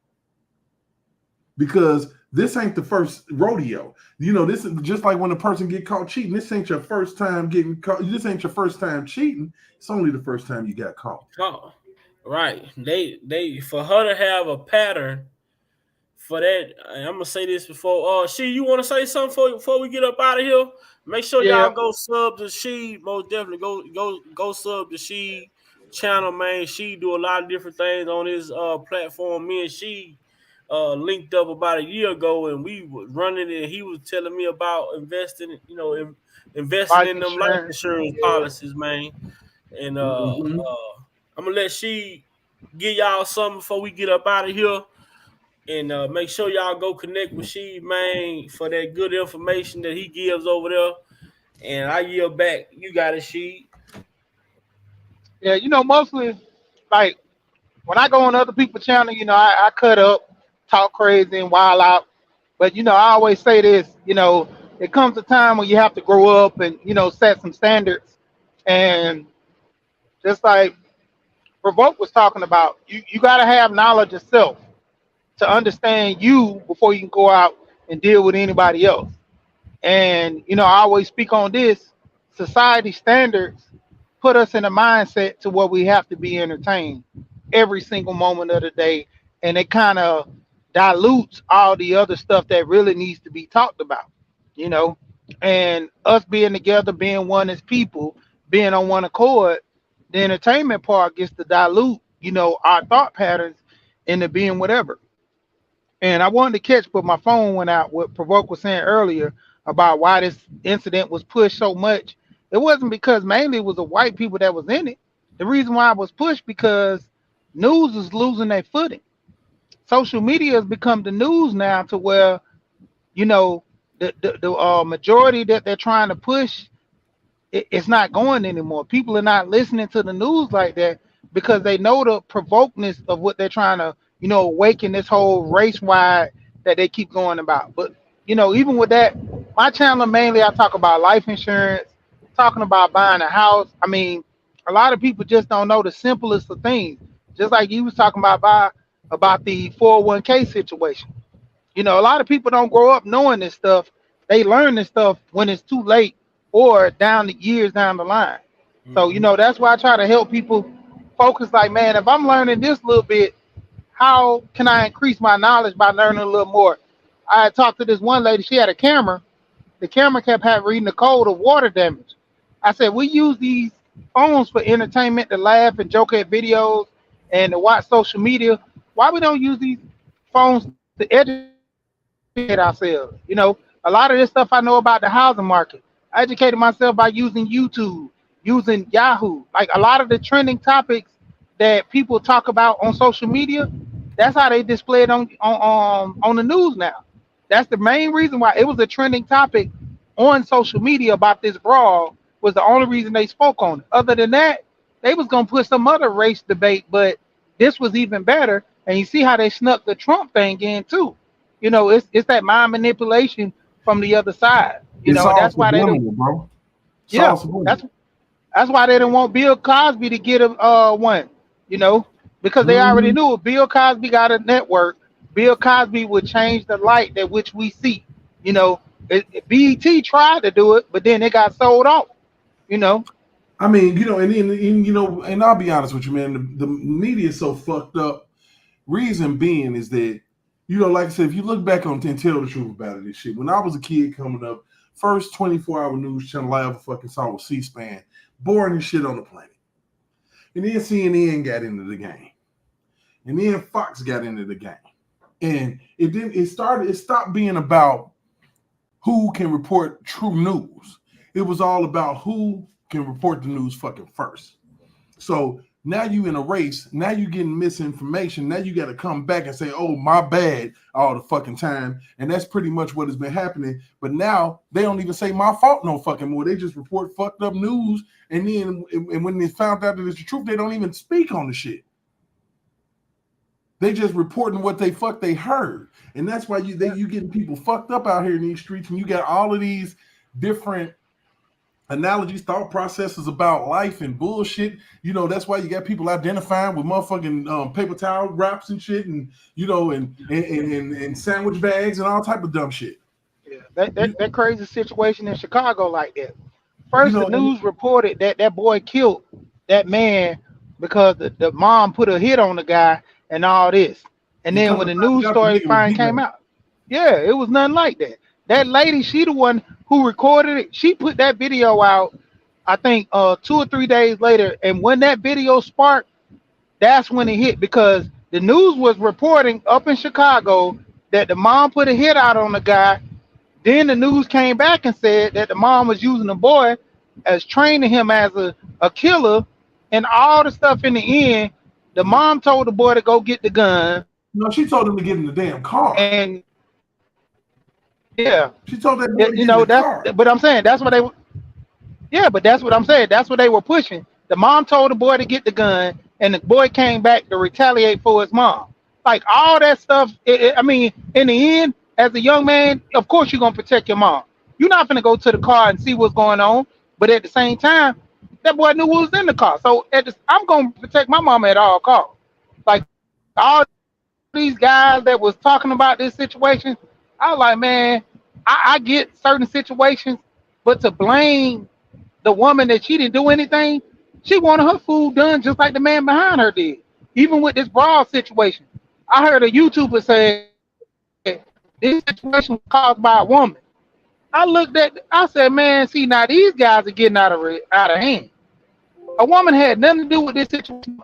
because this ain't the first rodeo. You know, this is just like when a person get caught cheating. This ain't your first time getting caught. This ain't your first time cheating. It's only the first time you got caught. Oh, right. They for her to have a pattern for that. I'm gonna say this before. She, you want to say something before we get up out of here? Make sure Yeah. y'all go sub to She. Most definitely go sub to She channel, man. She do a lot of different things on his platform. Me and She linked up about a year ago, and we was running it. He was telling me about investing, investing Life in them life insurance. insurance Yeah. policies, man. And Mm-hmm. I'm gonna let She give y'all something before we get up out of here. And make sure y'all go connect with She, man, for that good information that he gives over there. And I yield back. You got it, She. Yeah, mostly like when I go on other people's channel, I cut up, talk crazy and wild out. But I always say this, it comes a time when you have to grow up and, set some standards. And just like Provoke was talking about, you gotta have knowledge of self to understand you before you can go out and deal with anybody else. And I always speak on this. Society standards put us in a mindset to where we have to be entertained every single moment of the day, and it kind of dilutes all the other stuff that really needs to be talked about. You know, and us being together, being one as people, being on one accord, the entertainment part gets to dilute, our thought patterns into being whatever. And I wanted to catch, but my phone went out. What Provoke was saying earlier about why this incident was pushed so much, it wasn't because mainly it was the white people that was in it. The reason why it was pushed because news is losing their footing. Social media has become the news now to where you know the majority that they're trying to push, it's not going anymore. People are not listening to the news like that because they know the provokeness of what they're trying to, awaken this whole race wide that they keep going about. But even with that, my channel mainly I talk about life insurance, talking about buying a house. I mean, a lot of people just don't know the simplest of things. Just like you was talking about the 401k situation. A lot of people don't grow up knowing this stuff. They learn this stuff when it's too late or down the years down the line. So, Mm-hmm. that's why I try to help people focus like, man, if I'm learning this little bit, how can I increase my knowledge by learning a little more? I had talked to this one lady, she had a camera. The camera kept reading the code of water damage. I said, we use these phones for entertainment, to laugh and joke at videos and to watch social media. Why we don't use these phones to educate ourselves? A lot of this stuff I know about the housing market. I educated myself by using YouTube, using Yahoo. Like a lot of the trending topics that people talk about on social media, that's how they display it on the news now. That's the main reason why it was a trending topic on social media about this brawl. Was the only reason they spoke on it. Other than that, they was gonna put some other race debate, but this was even better. And you see how they snuck the Trump thing in too. It's that mind manipulation from the other side. It's And all that's why they didn't. subliminal, bro. It's all Yeah, subliminal. that's why they didn't want Bill Cosby to get a one. You know, because they already Mhm. knew if Bill Cosby got a network, Bill Cosby would change the light that which we see. BET tried to do it, but then it got sold off. You know, I mean, and I'll be honest with you, man. The media is so fucked up. Reason being is that, like I said, if you look back on and tell the truth about it, this shit. When I was a kid coming up, first 24-hour news channel I ever fucking saw was C-SPAN. Boring as shit on the planet. And then CNN got into the game. And then Fox got into the game. And it stopped being about who can report true news. It was all about who can report the news fucking first. So now you in a race. Now you getting misinformation. Now you got to come back and say, "Oh, my bad," all the fucking time. And that's pretty much what has been happening. But now they don't even say my fault no fucking more. They just report fucked up news. And then and when they found out that it's the truth, they don't even speak on the shit. They just reporting what they heard. And that's why you getting people fucked up out here in these streets. And you got all of these different analogies, thought processes about life and bullshit. You know, that's why you got people identifying with motherfucking paper towel wraps and shit, and you know, and sandwich bags and all type of dumb shit. Yeah, that crazy situation in Chicago like that. First, the news reported that boy killed that man because the mom put a hit on the guy and all this. And then when the news story finally came out, yeah, it was nothing like that. That lady, she the one who recorded it. She put that video out, I think 2 or 3 days later. And when that video sparked, that's when it hit, because the news was reporting up in Chicago that the mom put a hit out on the guy. Then the news came back and said that the mom was using the boy as training him as a killer, and all the stuff in the end. The mom told the boy to go get the gun. No, she told him to get in the damn car. And yeah, she told that boy to get in the car. But I'm saying that's what they. Yeah, but that's what I'm saying. That's what they were pushing. The mom told the boy to get the gun, and the boy came back to retaliate for his mom. Like all that stuff. I mean, in the end, as a young man, of course you're gonna protect your mom. You're not gonna go to the car and see what's going on. But at the same time, that boy knew what was in the car. So I'm gonna protect my mama at all costs. Like all these guys that was talking about this situation, I was like, man, I get certain situations, but to blame the woman that she didn't do anything, she wanted her food done just like the man behind her did. Even with this brawl situation, I heard a YouTuber say this situation was caused by a woman. I said, man, see, now these guys are getting out of hand. A woman had nothing to do with this situation.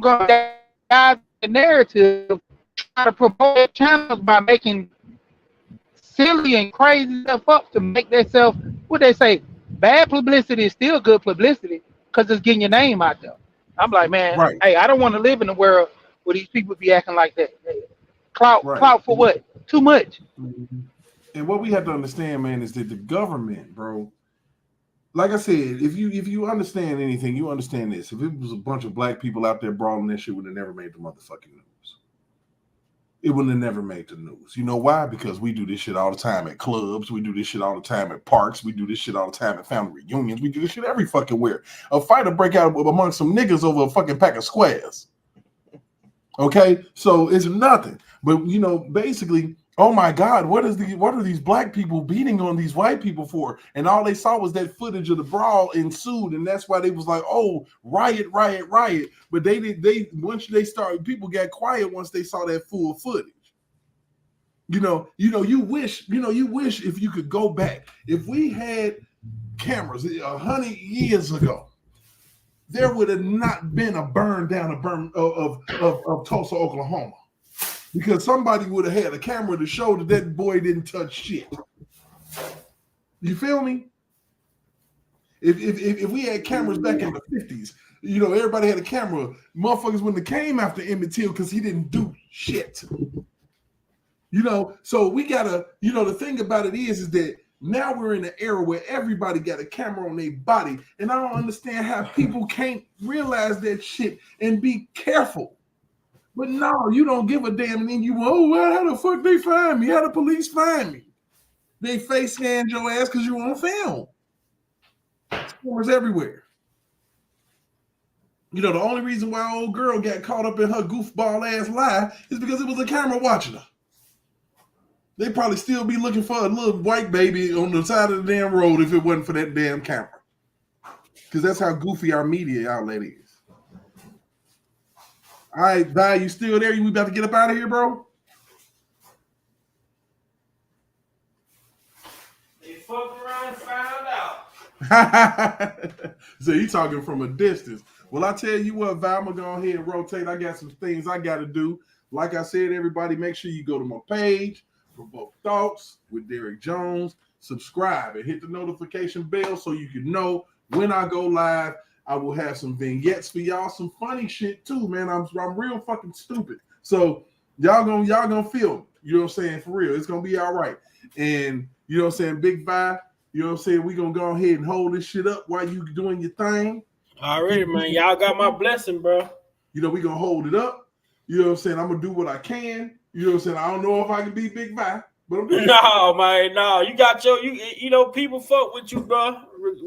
Guys, the narrative try to promote channels by making silly and crazy stuff up to make themselves, what they say, bad publicity is still good publicity because it's getting your name out there. I'm like, man, right. Hey, I don't want to live in a world where these people be acting like that. Clout for what? Too much. And what we have to understand, man, is that the government, bro, like I said, if you understand anything, you understand this. If it was a bunch of black people out there brawling, that shit would have never made the motherfucking news. It would have never made the news. You know why? Because we do this shit all the time at clubs. We do this shit all the time at parks. We do this shit all the time at family reunions. We do this shit every fucking where. A fight will break out among some niggas over a fucking pack of squares. Okay? So it's nothing. But, you know, basically, oh my God, what are these black people beating on these white people for? And all they saw was that footage of the brawl ensued, and that's why they was like, oh, riot. But once they started, people got quiet once they saw that full footage. You wish if you could go back. If we had cameras 100 years ago, there would have not been a burn down of Tulsa, Oklahoma. Because somebody would have had a camera to show that boy didn't touch shit. You feel me? If we had cameras back in the 50s, everybody had a camera. Motherfuckers wouldn't have came after Emmett Till because he didn't do shit. So we gotta, the thing about it is that now we're in an era where everybody got a camera on their body. And I don't understand how people can't realize that shit and be careful. But no, you don't give a damn, and then how the fuck they find me? How the police find me? They face scanned your ass because you on film. Cameras everywhere. The only reason why old girl got caught up in her goofball ass lie is because it was a camera watching her. They probably still be looking for a little white baby on the side of the damn road if it wasn't for that damn camera. Because that's how goofy our media outlet is. All right, Vi, you still there? We about to get up out of here, bro? They fucked around and found out. So you talking from a distance. Well, I tell you what, Vi, I'm going to go ahead and rotate. I got some things I got to do. Like I said, everybody, make sure you go to my page, Provoke Thoughts with Derek Jones. subscribe and hit the notification bell so you can know when I go live. I will have some vignettes for y'all, some funny shit too, man. I'm real fucking stupid. So y'all gonna feel me. You know what I'm saying? For real. It's gonna be all right. And you know what I'm saying, Big Five, you know what I'm saying? We gonna go ahead and hold this shit up while you doing your thing. Already, man. Y'all got my blessing, bro. You know, we gonna hold it up. You know what I'm saying? I'm gonna do what I can. You know what I'm saying? I don't know if I can be Big Five, but I'm doing No, man, no. You got you know, people fuck with you, bro.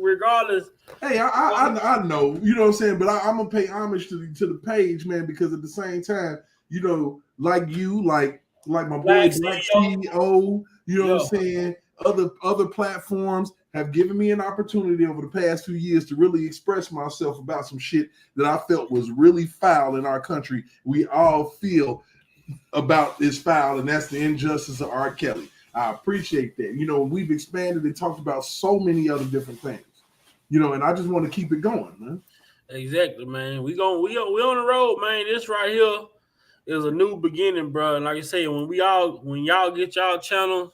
Regardless. Hey, I know, you know what I'm saying, but I'm gonna pay homage to the page, man, because at the same time, you know, like my boy Black CEO, you know what I'm saying, other platforms have given me an opportunity over the past few years to really express myself about some shit that I felt was really foul in our country. We all feel about this foul, and that's the injustice of R. Kelly. I appreciate that. You know, we've expanded and talked about so many other different things. You know, and I just want to keep it going, man. Exactly, man. We on the road, man. This right here is a new beginning, bro. And like I say, when y'all get y'all channels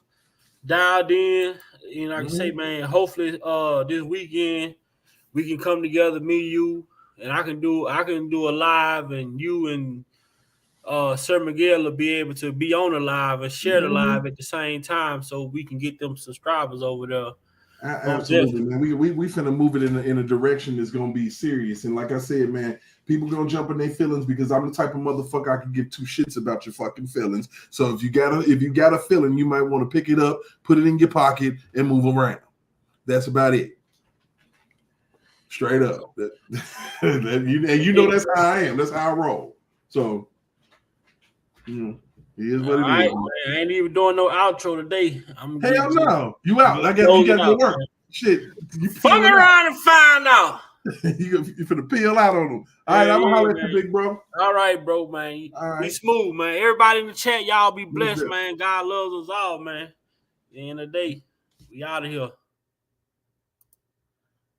dialed in, you know, like I say, man, hopefully this weekend we can come together, me, you, and I can do a live, and you and Sir Miguel will be able to be on the live and share the live at the same time, so we can get them subscribers over there. Absolutely, man. We finna move it in a direction that's gonna be serious. And like I said, man, people gonna jump in their feelings because I'm the type of motherfucker I can give two shits about your fucking feelings. So if you got a feeling, you might want to pick it up, put it in your pocket, and move around. That's about it. Straight up. And you know that's how I am. That's how I roll. So you know, it is what it is. Man. I ain't even doing no outro today. Hell no. You out. I guess you got to work. Man. Shit. You fuck around and find out. you finna peel out on them. All right, I'm gonna holler at you, big bro. All right, bro, man. All right. Be smooth, man. Everybody in the chat, y'all be blessed, man. God loves us all, man. At the end of the day, we out of here.